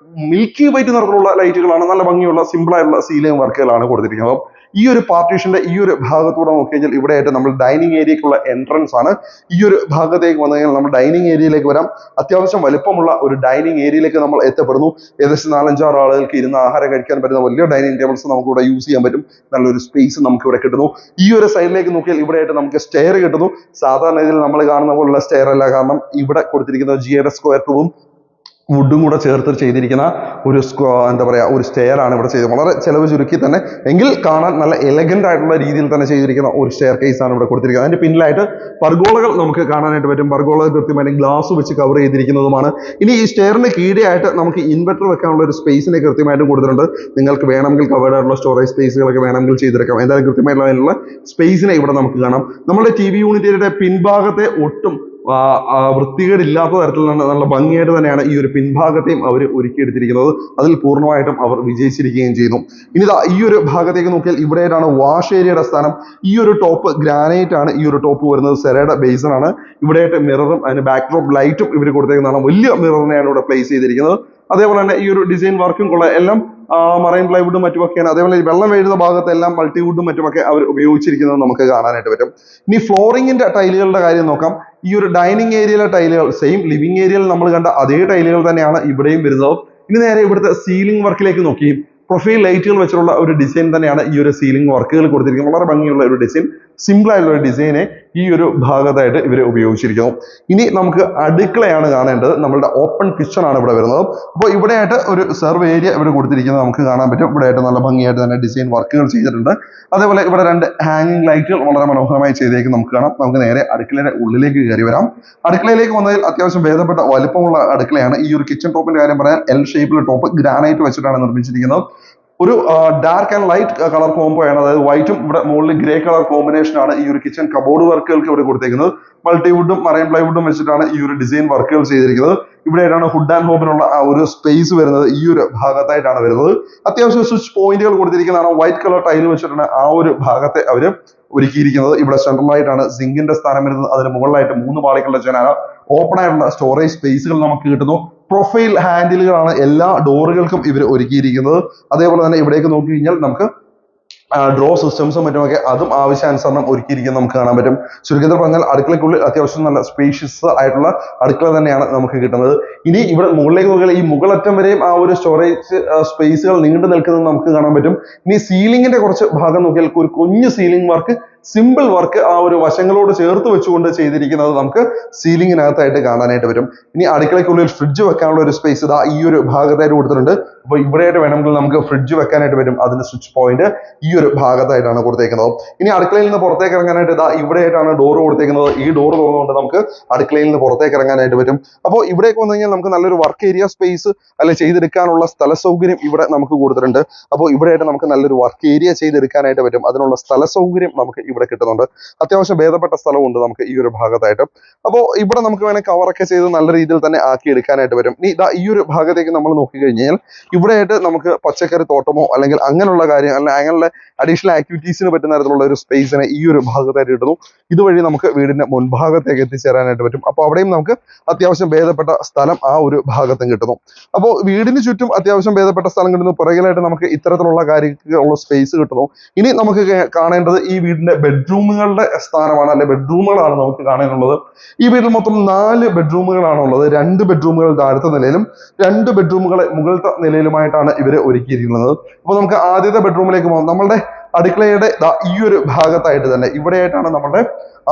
മിൽക്കി വൈറ്റ് നിറത്തിലുള്ള ലൈറ്റുകളാണ്. നല്ല ഭംഗിയുള്ള സിമ്പിൾ ആയിട്ടുള്ള സീലിംഗ് വർക്കുകളാണ് കൊടുത്തിരിക്കുന്നത്. ഈ ഒരു പാർട്ടീഷന്റെ ഈ ഒരു ഭാഗത്തൂടെ നോക്കി കഴിഞ്ഞാൽ ഇവിടെയായിട്ട് നമ്മൾ ഡൈനിങ് ഏരിയക്കുള്ള എൻട്രൻസ് ആണ്. ഈ ഒരു ഭാഗത്തേക്ക് വന്നു കഴിഞ്ഞാൽ നമ്മൾ ഡൈനിങ് ഏരിയയിലേക്ക് വരാം. അത്യാവശ്യം വലുപ്പമുള്ള ഒരു ഡൈനിങ് ഏരിയയിലേക്ക് നമ്മൾ എത്തപ്പെടുന്നു. ഏകദേശം 4-5 ആളുകൾക്ക് ഇരുന്ന് ആഹാരം കഴിക്കാൻ പറ്റുന്ന വലിയ ഡൈനിങ് ടേബിൾസ് നമുക്ക് ഇവിടെ യൂസ് ചെയ്യാൻ പറ്റും. നല്ലൊരു സ്പേസ് നമുക്ക് ഇവിടെ കിട്ടുന്നു. ഈ ഒരു സൈഡിലേക്ക് നോക്കിയാൽ ഇവിടെയായിട്ട് നമുക്ക് സ്റ്റെയർ കിട്ടുന്നു. സാധാരണ ഇതിൽ നമ്മൾ കാണുന്ന പോലുള്ള സ്റ്റെയർ അല്ല. കാരണം ഇവിടെ കൊടുത്തിരിക്കുന്ന GIയുടെ സ്ക്വയർ ട്യൂബും വുഡും കൂടെ ചേർത്ത് ചെയ്തിരിക്കുന്ന ഒരു എന്താ പറയാ ഒരു സ്റ്റെയർ ആണ് ഇവിടെ ചെയ്തത്. വളരെ ചെലവ് ചുരുക്കി തന്നെ എങ്കിൽ കാണാൻ നല്ല എലഗന്റ് ആയിട്ടുള്ള രീതിയിൽ തന്നെ ചെയ്തിരിക്കുന്ന ഒരു സ്റ്റെയർ കേസ് ആണ് ഇവിടെ കൊടുത്തിരിക്കുന്നത്. അതിന്റെ പിന്നിലായിട്ട് പർഗോളകൾ നമുക്ക് കാണാനായിട്ട് പറ്റും. പർഗോളകൾ കൃത്യമായി ഗ്ലാസ് വെച്ച് കവർ ചെയ്തിരിക്കുന്നതുമാണ്. ഇനി ഈ സ്റ്റെയറിന് കീഴെയായിട്ട് നമുക്ക് ഇൻവെർട്ടർ വെക്കാനുള്ള ഒരു സ്പേസിനെ കൃത്യമായിട്ട് കൊടുത്തിട്ടുണ്ട്. നിങ്ങൾക്ക് വേണമെങ്കിൽ കവേർഡ് ആയിട്ടുള്ള സ്റ്റോറേജ് സ്പേസുകളൊക്കെ വേണമെങ്കിൽ ചെയ്തെടുക്കാം. എന്തായാലും കൃത്യമായിട്ടുള്ള അതിനുള്ള സ്പേസിനെ ഇവിടെ നമുക്ക് കാണാം. നമ്മുടെ TV യൂണിറ്റിന്റെ പിൻഭാഗത്തെ ഒട്ടും വൃത്തികേടില്ലാത്ത തരത്തിലുള്ള നല്ല ഭംഗിയായിട്ട് തന്നെയാണ് ഈ ഒരു പിൻഭാഗത്തെയും അവർ ഒരുക്കിയെടുത്തിരിക്കുന്നത്. അതിൽ പൂർണ്ണമായിട്ടും അവർ വിജയിച്ചിരിക്കുകയും ചെയ്യുന്നു. ഇനി ഈ ഒരു ഭാഗത്തേക്ക് നോക്കിയാൽ ഇവിടെയായിട്ടാണ് വാഷ് ഏരിയയുടെ സ്ഥാനം. ഈ ഒരു ടോപ്പ് ഗ്രാനൈറ്റ് ആണ്. ഈ ഒരു ടോപ്പ് വരുന്നത് സെറയുടെ ബേസൺ ആണ്. ഇവിടെയായിട്ട് മിററും അതിന് ബാക്ക്ഡ്രോപ്പ് ലൈറ്റും ഇവർ കൊടുത്തേക്കുന്നതാണ്. വലിയ മിററിനെയാണ് ഇവിടെ പ്ലേസ് ചെയ്തിരിക്കുന്നത്. അതേപോലെ തന്നെ ഈ ഒരു ഡിസൈൻ വർക്കും കൊള്ള എല്ലാം മറൈൻ പ്ലൈവുഡും മറ്റുമൊക്കെയാണ്. അതേപോലെ വെള്ളം വീഴുന്ന ഭാഗത്ത് എല്ലാം മൾട്ടിവുഡും മറ്റുമൊക്കെ അവർ ഉപയോഗിച്ചിരിക്കുന്നത് നമുക്ക് കാണാനായിട്ട് പറ്റും. ഇനി ഫ്ലോറിംഗിന്റെ ടൈലുകളുടെ കാര്യം നോക്കാം. ഈ ഒരു ഡൈനിങ് ഏരിയയിലെ ടൈലുകൾ സെയിം ലിവിംഗ് ഏരിയയിൽ നമ്മൾ കണ്ട അതേ ടൈലുകൾ തന്നെയാണ് ഇവിടെയും വരുന്നത്. ഇനി നേരെ ഇവിടുത്തെ സീലിംഗ് വർക്കിലേക്ക് നോക്കി. പ്രൊഫൈൽ ലൈറ്റുകൾ വെച്ചിട്ടുള്ള ഒരു ഡിസൈൻ തന്നെയാണ് ഈ ഒരു സീലിംഗ് വർക്കുകൾ കൊടുത്തിരിക്കുന്നത്. വളരെ ഭംഗിയുള്ള ഒരു ഡിസൈൻ, സിമ്പിൾ ആയിട്ടുള്ള ഒരു ഡിസൈനെ ഈ ഒരു ഭാഗത്തായിട്ട് ഇവർ ഉപയോഗിച്ചിരിക്കുന്നു. ഇനി നമുക്ക് അടുക്കളയാണ് കാണേണ്ടത്. നമ്മളുടെ ഓപ്പൺ കിച്ചൺ ആണ് ഇവിടെ വരുന്നത്. അപ്പോൾ ഇവിടെയായിട്ട് ഒരു സെർവ് ഏരിയ ഇവിടെ കൊടുത്തിരിക്കുന്നത് നമുക്ക് കാണാൻ പറ്റും. ഇവിടെയായിട്ട് നല്ല ഭംഗിയായിട്ട് തന്നെ ഡിസൈൻ വർക്കുകൾ ചെയ്തിട്ടുണ്ട്. അതേപോലെ ഇവിടെ 2 ഹാങ്ങിങ് ലൈറ്റുകൾ വളരെ മനോഹരമായി ചെയ്തേക്ക് നമുക്ക് കാണാം. നമുക്ക് നേരെ അടുക്കളയുടെ ഉള്ളിലേക്ക് കയറി വരാം. അടുക്കളയിലേക്ക് വന്നതിൽ അത്യാവശ്യം ഭേദപ്പെട്ട വലുപ്പമുള്ള അടുക്കളയാണ്. ഈ ഒരു കിച്ചൺ ടോപ്പിന്റെ കാര്യം പറയാൻ L ഷേപ്പിലെ ടോപ്പ് ഗ്രാനൈറ്റ് വെച്ചിട്ടാണ് നിർമ്മിച്ചിരിക്കുന്നത്. ഒരു dark and light colour combo ആണ്. അതായത് വൈറ്റും ഇവിടെ മുകളിൽ ഗ്രേ കളർ കോമ്പിനേഷൻ ആണ് ഈ ഒരു കിച്ചൺ കബോർഡ് വർക്കുകൾക്ക് ഇവിടെ കൊടുത്തേക്കുന്നത്. മൾട്ടിവുഡും മറൈൻ പ്ലൈവുഡും വെച്ചിട്ടാണ് ഈ ഒരു ഡിസൈൻ വർക്കുകൾ ചെയ്തിരിക്കുന്നത്. ഇവിടെയായിട്ടാണ് ഹുഡ് ആൻഡ് ഹോബിനുള്ള ആ ഒരു സ്പേസ് വരുന്നത്. ഈ ഒരു ഭാഗത്തായിട്ടാണ് വരുന്നത്. അത്യാവശ്യം സ്വിച്ച് പോയിന്റുകൾ കൊടുത്തിരിക്കുന്നതാണ്. വൈറ്റ് കളർ ടൈൽ വെച്ചിട്ടാണ് ആ ഒരു ഭാഗത്തെ അവര് ഒരുക്കിയിരിക്കുന്നത്. ഇവിടെ സെൻട്രലായിട്ടാണ് സിങ്കിന്റെ സ്ഥാനം വരുന്നത്. അതിന് മുകളിലായിട്ട് 3 പാളികളുടെ ജനാല, ഓപ്പൺ ആയിട്ടുള്ള സ്റ്റോറേജ് സ്പേസുകൾ നമുക്ക് കിട്ടുന്നു. പ്രൊഫൈൽ ഹാൻഡിലുകളാണ് എല്ലാ ഡോറുകൾക്കും ഇവർ ഒരുക്കിയിരിക്കുന്നത്. അതേപോലെ തന്നെ ഇവിടേക്ക് നോക്കി കഴിഞ്ഞാൽ നമുക്ക് ഡ്രോ സിസ്റ്റംസും മറ്റുമൊക്കെ അതും ആവശ്യാനുസരണം ഒരുക്കിയിരിക്കുന്നത് നമുക്ക് കാണാൻ പറ്റും. ചുരുക്കത്തിൽ പറഞ്ഞാൽ അടുക്കളയ്ക്കുള്ളിൽ അത്യാവശ്യം നല്ല സ്പേഷ്യസ് ആയിട്ടുള്ള അടുക്കള തന്നെയാണ് നമുക്ക് കിട്ടുന്നത്. ഇനി ഇവിടെ മുകളിലേക്ക് നോക്കിയാൽ ഈ മുകളറ്റം വരെയും ആ ഒരു സ്റ്റോറേജ് സ്പേസുകൾ നീണ്ടു നിൽക്കുന്നത് നമുക്ക് കാണാൻ പറ്റും. ഇനി സീലിംഗിന്റെ കുറച്ച് ഭാഗം നോക്കിയാൽ ഒരു കുഞ്ഞു സീലിംഗ് വർക്ക്, സിമ്പിൾ വർക്ക് ആ ഒരു വശങ്ങളോട് ചേർത്ത് വെച്ചുകൊണ്ട് ചെയ്തിരിക്കുന്നത് നമുക്ക് സീലിംഗിനകത്തായിട്ട് കാണാനായിട്ട് പറ്റും. ഇനി അടുക്കളയ്ക്കുള്ളിൽ ഫ്രിഡ്ജ് വെക്കാനുള്ള ഒരു സ്പേസ് ഇതാ ഈ ഒരു ഭാഗത്തായിട്ട് കൊടുത്തിട്ടുണ്ട്. അപ്പോൾ ഇവിടെയായിട്ട് വേണമെങ്കിൽ നമുക്ക് ഫ്രിഡ്ജ് വെക്കാനായിട്ട് വരും. അതിന്റെ സ്വിച്ച് പോയിന്റ് ഈ ഒരു ഭാഗത്തായിട്ടാണ് കൊടുത്തേക്കുന്നത്. ഇനി അടുക്കളയിൽ നിന്ന് പുറത്തേക്ക് ഇറങ്ങാനായിട്ട് ഇതാ ഇവിടെയായിട്ടാണ് ഡോർ കൊടുത്തേക്കുന്നത്. ഈ ഡോർ തുറന്നുകൊണ്ട് നമുക്ക് അടുക്കളയിൽ നിന്ന് പുറത്തേക്ക് ഇറങ്ങാനായിട്ട് പറ്റും. അപ്പോൾ ഇവിടേക്ക് വന്നു കഴിഞ്ഞാൽ നമുക്ക് നല്ലൊരു വർക്ക് ഏരിയ സ്പേസ് അല്ലെ ചെയ്തെടുക്കാനുള്ള സ്ഥല സൗകര്യം ഇവിടെ നമുക്ക് കൊടുത്തിട്ടുണ്ട്. അപ്പോൾ ഇവിടെയായിട്ട് നമുക്ക് നല്ലൊരു വർക്ക് ഏരിയ ചെയ്തെടുക്കാനായിട്ട് പറ്റും. അതിനുള്ള സ്ഥല സൗകര്യം നമുക്ക് ഇവിടെ കിട്ടുന്നുണ്ട്. അത്യാവശ്യം ഭേദപ്പെട്ട സ്ഥലമുണ്ട് നമുക്ക് ഈ ഒരു ഭാഗത്തായിട്ട്. അപ്പോൾ ഇവിടെ നമുക്ക് വേണമെങ്കിൽ കവറൊക്കെ ചെയ്ത് നല്ല രീതിയിൽ തന്നെ ആക്കി എടുക്കാനായിട്ട് വരും. ഈ ഒരു ഭാഗത്തേക്ക് നമ്മൾ നോക്കിക്കഴിഞ്ഞാൽ ഇവിടെയായിട്ട് നമുക്ക് പച്ചക്കറി തോട്ടമോ അല്ലെങ്കിൽ അങ്ങനെയുള്ള കാര്യം അല്ലെങ്കിൽ അങ്ങനെയുള്ള അഡീഷണൽ ആക്ടിവിറ്റീസിന് പറ്റുന്ന തരത്തിലുള്ള ഒരു സ്പേസിനെ ഈ ഒരു ഭാഗത്തായിട്ട് കിട്ടുന്നു. ഇതുവഴി നമുക്ക് വീടിന്റെ മുൻഭാഗത്തേക്ക് എത്തിച്ചേരാനായിട്ട് പറ്റും. അപ്പോൾ അവിടെയും നമുക്ക് അത്യാവശ്യം ഭേദപ്പെട്ട സ്ഥലം ആ ഒരു ഭാഗത്തും കിട്ടുന്നു. അപ്പോൾ വീടിന് ചുറ്റും അത്യാവശ്യം ഭേദപ്പെട്ട സ്ഥലം കിട്ടുന്നു. പുറകിലായിട്ട് നമുക്ക് ഇത്തരത്തിലുള്ള കാര്യങ്ങളുള്ള സ്പേസ് കിട്ടുന്നു. ഇനി നമുക്ക് കാണേണ്ടത് ഈ വീടിന്റെ ബെഡ്റൂമുകളുടെ സ്ഥാനമാണ്, അല്ലെ ബെഡ്റൂമുകളാണ് നമുക്ക് കാണാനുള്ളത്. ഈ വീട്ടിൽ മൊത്തം 4 ബെഡ്റൂമുകളാണ് ഉള്ളത്. 2 ബെഡ്റൂമുകൾ താഴത്തെ നിലയിലും 2 ബെഡ്റൂമുകൾ മുകളിലത്തെ നിലയിലുമായിട്ടാണ് ഇവര് ഒരുക്കിയിരിക്കുന്നത്. അപ്പൊ നമുക്ക് ആദ്യത്തെ ബെഡ്റൂമിലേക്ക് പോകാം. നമ്മളുടെ അടുക്കളയുടെ ഈ ഒരു ഭാഗത്തായിട്ട് തന്നെ ഇവിടെയായിട്ടാണ് നമ്മുടെ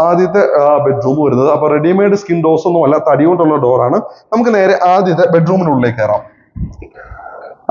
ആദ്യത്തെ ബെഡ്റൂം വരുന്നത്. അപ്പൊ റെഡിമെയ്ഡ് സ്കിൻ ഡോസ് ഒന്നും അല്ല, തടി കൊണ്ടുള്ള ഡോറാണ്. നമുക്ക് നേരെ ആദ്യത്തെ ബെഡ്റൂമിനുള്ളിലേക്ക് കയറാം.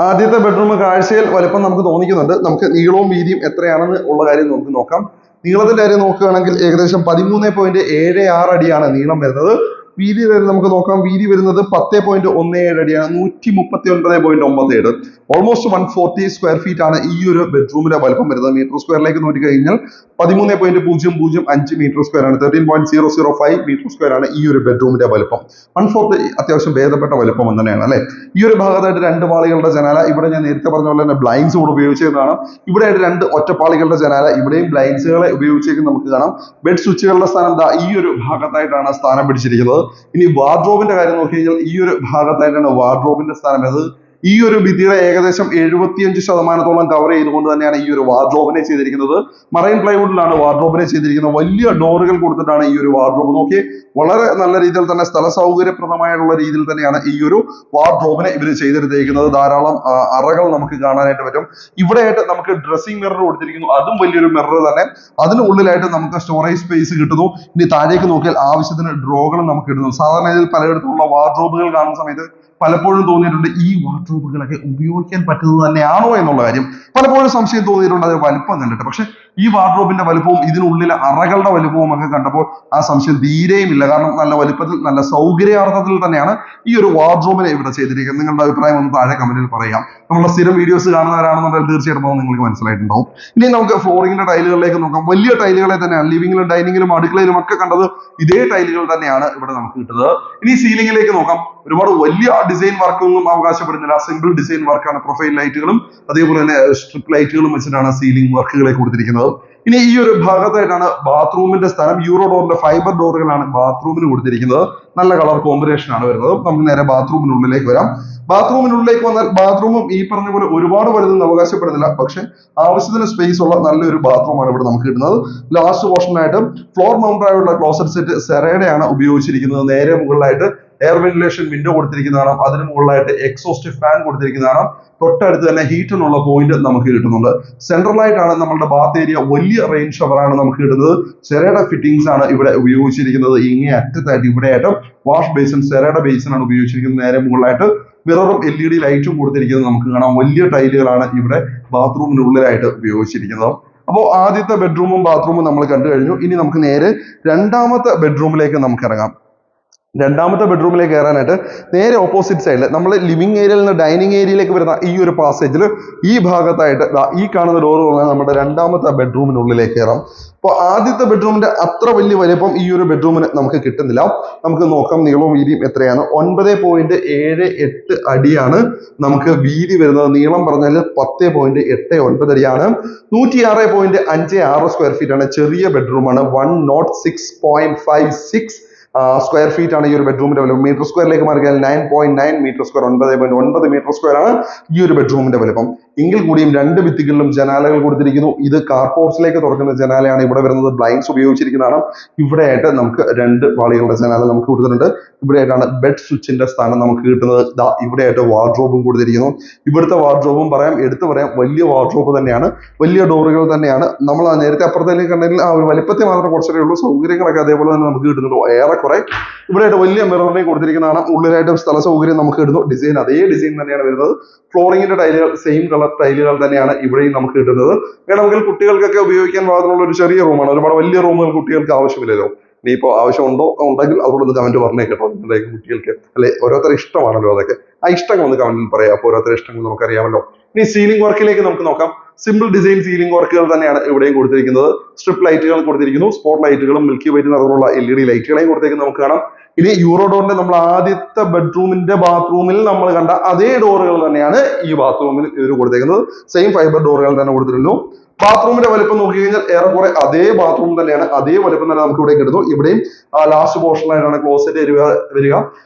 ആദ്യത്തെ ബെഡ്റൂം കാഴ്ചയിൽ വലുപ്പം നമുക്ക് തോന്നിക്കുന്നുണ്ട്. നമുക്ക് നീളവും വീതിയും എത്രയാണെന്ന് ഉള്ള കാര്യം നമുക്ക് നോക്കാം. നീളത്തിന്റെ കാര്യം നോക്കുകയാണെങ്കിൽ ഏകദേശം 13.76 അടിയാണ് നീളം വരുന്നത്. വീതി നമുക്ക് നോക്കാം. വീതി വരുന്നത് 10.17 അടിയാണ്, 139.97. ഓൾമോസ്റ്റ് 140 സ്ക്വയർ ഫീറ്റ് ആണ് ഈ ഒരു ബെഡ്റൂമിന്റെ വലുപ്പം വരുന്നത്. മീറ്റർ സ്ക്വയറിലേക്ക് നോക്കി കഴിഞ്ഞാൽ 13.005 മീറ്റർ സ്ക്വയർ ആണ്, 13.005 മീറ്റർ സ്ക്വയർ ആണ് ഈ ഒരു ബെഡ്റൂമിന്റെ വലുപ്പം. 140 അത്യാവശ്യം ഭേദപ്പെട്ട വലുപ്പം തന്നെയാണ് അല്ലെ. ഈ ഒരു ഭാഗത്തായിട്ട് 2 പാളികളുടെ ജനാല. ഇവിടെ ഞാൻ നേരത്തെ പറഞ്ഞ പോലെ തന്നെ ബ്ലൈൻഡ്സ് കൂടെ ഉപയോഗിച്ചതാണ്. ഇവിടെ ആയിട്ട് 2 ഒറ്റപ്പാളികളുടെ ജനാല. ഇവിടെയും ബ്ലൈൻഡ്സുകളെ ഉപയോഗിച്ചേക്ക് നമുക്ക് കാണാം. ബെഡ് സ്വിച്ചുകളുടെ സ്ഥാനം ഈ ഒരു ഭാഗത്തായിട്ടാണ് സ്ഥാനം പിടിച്ചിരിക്കുന്നത്. ഇനി വാർഡ്രോബിന്റെ കാര്യം നോക്കി കഴിഞ്ഞാൽ ഈ ഒരു ഭാഗത്തായിട്ടാണ് വാർഡ്രോബിന്റെ സ്ഥാനം വരുന്നത്. ഈ ഒരു ഭിത്തിയുടെ ഏകദേശം 75% കവർ ചെയ്തുകൊണ്ട് തന്നെയാണ് ഈ ഒരു വാർഡ്രോബിനെ ചെയ്തിരിക്കുന്നത്. മറൈൻ പ്ലൈവുഡിലാണ് വാർഡ്രോബിനെ ചെയ്തിരിക്കുന്നത്. വലിയ ഡോറുകൾ കൊടുത്തിട്ടാണ് ഈ ഒരു വാർഡ്രോബ്. നോക്കി വളരെ നല്ല രീതിയിൽ തന്നെ സ്ഥല സൗകര്യപ്രദമായുള്ള രീതിയിൽ തന്നെയാണ് ഈ ഒരു വാർഡ്രോബിനെ ഇവർ ചെയ്തെടുത്തേക്കുന്നത്. ധാരാളം അറകൾ നമുക്ക് കാണാനായിട്ട് പറ്റും. ഇവിടെയായിട്ട് നമുക്ക് ഡ്രസ്സിംഗ് മിറർ കൊടുത്തിരിക്കുന്നു. അതും വലിയൊരു മിറർ തന്നെ. അതിനുള്ളിലായിട്ട് നമുക്ക് സ്റ്റോറേജ് സ്പേസ് കിട്ടുന്നു. ഇനി താഴേക്ക് നോക്കിയാൽ ആവശ്യത്തിന് ഡ്രോകളും നമുക്ക് കിട്ടുന്നു. സാധാരണ ഇതിൽ പലയിടത്തുള്ള വാർഡ്രോബുകൾ കാണുന്ന സമയത്ത് പലപ്പോഴും തോന്നിയിട്ടുണ്ട് ഈ വാർഡ്രോബുകളൊക്കെ ഉപയോഗിക്കാൻ പറ്റുന്നത് തന്നെയാണോ എന്നുള്ള കാര്യം പലപ്പോഴും സംശയം തോന്നിയിട്ടുണ്ട്, അത് വലുപ്പം കണ്ടിട്ട്. പക്ഷെ ഈ വാർഡ്രോബിന്റെ വലുപ്പവും ഇതിനുള്ളിലെ അറകളുടെ വലുപ്പവും ഒക്കെ കണ്ടപ്പോൾ ആ സംശയം തീരെയുമില്ല. കാരണം നല്ല വലുപ്പത്തിൽ നല്ല സൗകര്യാർത്ഥത്തിൽ തന്നെയാണ് ഈ ഒരു വാർഡ്രോബിനെ ഇവിടെ ചെയ്തിരിക്കുന്നത്. നിങ്ങളുടെ അഭിപ്രായം ഒന്ന് താഴെ കമന്റിൽ പറയാം. നമ്മുടെ സ്ഥിരം വീഡിയോസ് കാണുന്നവരാണെന്നുണ്ടെങ്കിൽ തീർച്ചയായിട്ടും നിങ്ങൾക്ക് മനസ്സിലായിട്ടുണ്ടാവും. ഇനി നമുക്ക് ഫ്ലോറിംഗിന്റെ ടൈലുകളിലേക്ക് നോക്കാം. വലിയ ടൈലുകളെ തന്നെയാണ് ലിവിംഗിലും ഡൈനിങ്ങിലും അടുക്കളയിലും ഒക്കെ കണ്ടത് ഇതേ ടൈലുകൾ തന്നെയാണ് ഇവിടെ നമുക്ക് കിട്ടുന്നത്. ഇനി സീലിംഗിലേക്ക് നോക്കാം. ഒരുപാട് വലിയ ഡിസൈൻ വർക്കൊന്നും അവകാശപ്പെടുന്നില്ല. സിമ്പിൾ ഡിസൈൻ വർക്കാണ്. പ്രൊഫൈൽ ലൈറ്റുകളും അതേപോലെ തന്നെ സ്ട്രിപ്പ് ലൈറ്റുകളും വെച്ചിട്ടാണ് സീലിംഗ് വർക്കുകളെ കൊടുത്തിരിക്കുന്നത്. ഇനി ഈ ഒരു ഭാഗത്തായിട്ടാണ് ബാത്റൂമിന്റെ സ്ഥാനം. യൂറോ ഡോറിന്റെ ഫൈബർ ഡോറുകളാണ് ബാത്റൂമിന് കൊടുത്തിരിക്കുന്നത്. നല്ല കളർ കോമ്പിനേഷൻ ആണ് വരുന്നത്. നമുക്ക് നേരെ ബാത്റൂമിനുള്ളിലേക്ക് വരാം. ബാത്റൂമിനുള്ളിലേക്ക് വന്നാൽ ബാത്റൂമും ഈ പറഞ്ഞ പോലെ ഒരുപാട് വലുതെന്ന് അവകാശപ്പെടുന്നില്ല. പക്ഷെ ആവശ്യത്തിന് സ്പേസ് ഉള്ള നല്ലൊരു ബാത്റൂമാണ് ഇവിടെ നമുക്ക് കിട്ടുന്നത്. ലാസ്റ്റ് പോർഷനായിട്ട് ഫ്ലോർ മൗണ്ടഡ് ആയുള്ള ക്ലോസറ്റ് സെറ്റ് സെറയുടെയാണ് ഉപയോഗിച്ചിരിക്കുന്നത്. നേരെ മുകളിലായിട്ട് എയർ വെന്റിലേഷൻ വിൻഡോ കൊടുത്തിരിക്കുന്നതാണ്. അതിന് മുകളിലായിട്ട് എക്സോസ്റ്റ് ഫാൻ കൊടുത്തിരിക്കുന്നതാണ്. തൊട്ടടുത്ത് തന്നെ ഹീറ്റിനുള്ള പോയിന്റ് നമുക്ക് കിട്ടുന്നുണ്ട്. സെൻട്രലായിട്ടാണ് നമ്മുടെ ബാത്ത് ഏരിയ. വലിയ റെയിൻ ഷവറാണ് നമുക്ക് കിട്ടുന്നത്. സെറയുടെ ഫിറ്റിംഗ്സ് ആണ് ഇവിടെ ഉപയോഗിച്ചിരിക്കുന്നത്. ഇങ്ങേ അറ്റത്തായിട്ട് ഇവിടെയായിട്ട് വാഷ് ബേസിൻ, സെറയുടെ ബേസിൻ ആണ് ഉപയോഗിച്ചിരിക്കുന്നത്. നേരെ മുകളിലായിട്ട് മിററും LED ലൈറ്റും കൊടുത്തിരിക്കുന്നത് നമുക്ക് കാണാം. വലിയ ടൈലുകളാണ് ഇവിടെ ബാത്റൂമിനുള്ളിലായിട്ട് ഉപയോഗിച്ചിരിക്കുന്നത്. അപ്പോൾ ആദ്യത്തെ ബെഡ്റൂമും ബാത്റൂമും നമ്മൾ കണ്ടു കഴിഞ്ഞു. ഇനി നമുക്ക് നേരെ രണ്ടാമത്തെ ബെഡ്റൂമിലേക്ക് നമുക്ക് ഇറങ്ങാം. രണ്ടാമത്തെ ബെഡ്റൂമിലേക്ക് കയറാനായിട്ട് നേരെ ഓപ്പോസിറ്റ് സൈഡിൽ നമ്മൾ ലിവിംഗ് ഏരിയയിൽ നിന്ന് ഡൈനിങ് ഏരിയയിലേക്ക് വരുന്ന ഈ ഒരു പാസേജിൽ ഈ ഭാഗത്തായിട്ട് ഈ കാണുന്ന ഡോർ തുറന്നാൽ നമ്മുടെ രണ്ടാമത്തെ ബെഡ്റൂമിനുള്ളിലേക്ക് കയറാം. അപ്പോൾ ആദ്യത്തെ ബെഡ്റൂമിന്റെ അത്ര വലിയ വലിപ്പം ഈ ഒരു ബെഡ്റൂമിന് നമുക്ക് കിട്ടുന്നില്ല. നമുക്ക് നോക്കാം നീളവും വീതിയും എത്രയാണ്. 9.78 അടിയാണ് നമുക്ക് വീതി വരുന്നത്. നീളം പറഞ്ഞാൽ 10.89 അടിയാണ്. 106.56 സ്ക്വയർ ഫീറ്റ് ആണ്. ചെറിയ ബെഡ്റൂമാണ്. 106.56 സ്ക്വയർ ഫീറ്റ് ആണ് ഈ ഒരു ബെഡ്റൂമിന്റെ വലുപ്പം. മീറ്റർ സ്ക്വയറിലേക്ക് മാറിയാൽ 9.9 മീറ്റർ സ്ക്വയർ, 9.9 മീറ്റർ സ്ക്വയർ ആണ് ഈ ഒരു ബെഡ്റൂമിന്റെ വലുപ്പം. എങ്കിൽ കൂടിയും 2 ഭിത്തികളിലും ജനാലകൾ കൊടുത്തിരിക്കുന്നു. ഇത് കാർപോർട്സിലേക്ക് തുറക്കുന്ന ജനാലയാണ്. ഇവിടെ വരുന്നത് ബ്ലൈൻഡ്സ് ഉപയോഗിച്ചിരിക്കുന്നതാണ്. ഇവിടെയായിട്ട് നമുക്ക് 2 പാളികളുടെ ജനാല നമുക്ക് കൊടുത്തിട്ടുണ്ട്. ഇവിടെയായിട്ടാണ് ബെഡ് സ്വിച്ചിന്റെ സ്ഥാനം നമുക്ക് കിട്ടുന്നത്. ഇവിടെയായിട്ട് വാർഡ്രോബും കൊടുത്തിരിക്കുന്നു. ഇവിടുത്തെ വാർഡ്രോബും എടുത്തു പറയാം വലിയ വാർഡ്രോബ് തന്നെയാണ്. വലിയ ഡോറുകൾ തന്നെയാണ്. നമ്മൾ നേരത്തെ അപ്പുറത്തേക്ക് കണ്ടെങ്കിൽ ആ ഒരു വലിപ്പത്തെ മാത്രമേ കുറച്ചേ ഉള്ളൂ. സൗകര്യങ്ങളൊക്കെ അതേപോലെ തന്നെ നമുക്ക് കിട്ടുന്നുള്ളൂ. ഏറെക്കുറെ ഇവിടെയായിട്ട് വലിയ മിററിനെ കൊടുത്തിരിക്കുന്നതാണ്. ഉള്ളിലായിട്ട് സ്ഥല സൗകര്യം നമുക്ക് കിട്ടുന്നു. ഡിസൈൻ അതേ ഡിസൈൻ തന്നെയാണ് വരുന്നത്. ഫ്ലോറിംഗിന്റെ ടൈലുകൾ സെയിം കളർ ടൈലുകൾ തന്നെയാണ് ഇവിടെയും നമുക്ക് കിട്ടുന്നത്. വേണമെങ്കിൽ കുട്ടികൾക്കൊക്കെ ഉപയോഗിക്കാൻ പാകത്തിനുള്ള ഒരു ചെറിയ റൂമാണ്. ഒരുപാട് വലിയ റൂമുകൾ കുട്ടികൾക്ക് ആവശ്യമില്ലല്ലോ. ഇനിയിപ്പോൾ ഉണ്ടെങ്കിൽ അതുകൊണ്ട് കമന്റ് പറഞ്ഞേ കേട്ടോ. നിങ്ങളുടെ കുട്ടികൾക്ക് അല്ലെ ഓരോരുത്തരുടെ ഇഷ്ടമാണല്ലോ അതൊക്കെ. ആ ഇഷ്ടങ്ങൾ ഒന്ന് കമന്റിൽ പറയാം. അപ്പോൾ ഓരോരുത്തരുടെ ഇഷ്ടങ്ങൾ നമുക്കറിയാമല്ലോ. ഇനി സീലിംഗ് വർക്കിലേക്ക് നമുക്ക് നോക്കാം. സിമ്പിൾ ഡിസൈൻ സീലിംഗ് വർക്കുകൾ തന്നെയാണ് ഇവിടെയും കൊടുത്തിരിക്കുന്നത്. സ്ട്രിപ്പ് ലൈറ്റുകൾ കൊടുത്തിരിക്കുന്നു, സ്പോട്ട് ലൈറ്റുകളും മിൽക്കി വൈറ്റ് നിറമുള്ള LED ലൈറ്റുകളെയും കൊടുത്തിരിക്കുന്നത് നമുക്ക് കാണാം. ഇനി യൂറോഡോറിന്റെ നമ്മൾ ആദ്യത്തെ ബെഡ്റൂമിന്റെ ബാത്റൂമിൽ നമ്മൾ കണ്ട അതേ ഡോറുകൾ തന്നെയാണ് ഈ ബാത്റൂമിൽ ഇവർ കൊടുത്തിരിക്കുന്നത്. സെയിം ഫൈബർ ഡോറുകൾ തന്നെ കൊടുത്തിരുന്നു. ബാത്റൂമിന്റെ വലുപ്പം നോക്കി കഴിഞ്ഞാൽ ഏറെക്കുറെ അതേ ബാത്റൂം തന്നെയാണ്, അതേ വലുപ്പം തന്നെ നമുക്ക് ഇവിടെ കിട്ടുന്നു. ഇവിടെയും ലാസ്റ്റ് പോർഷനിലായിട്ടാണ് ക്ലോസറ്റ് വരിക.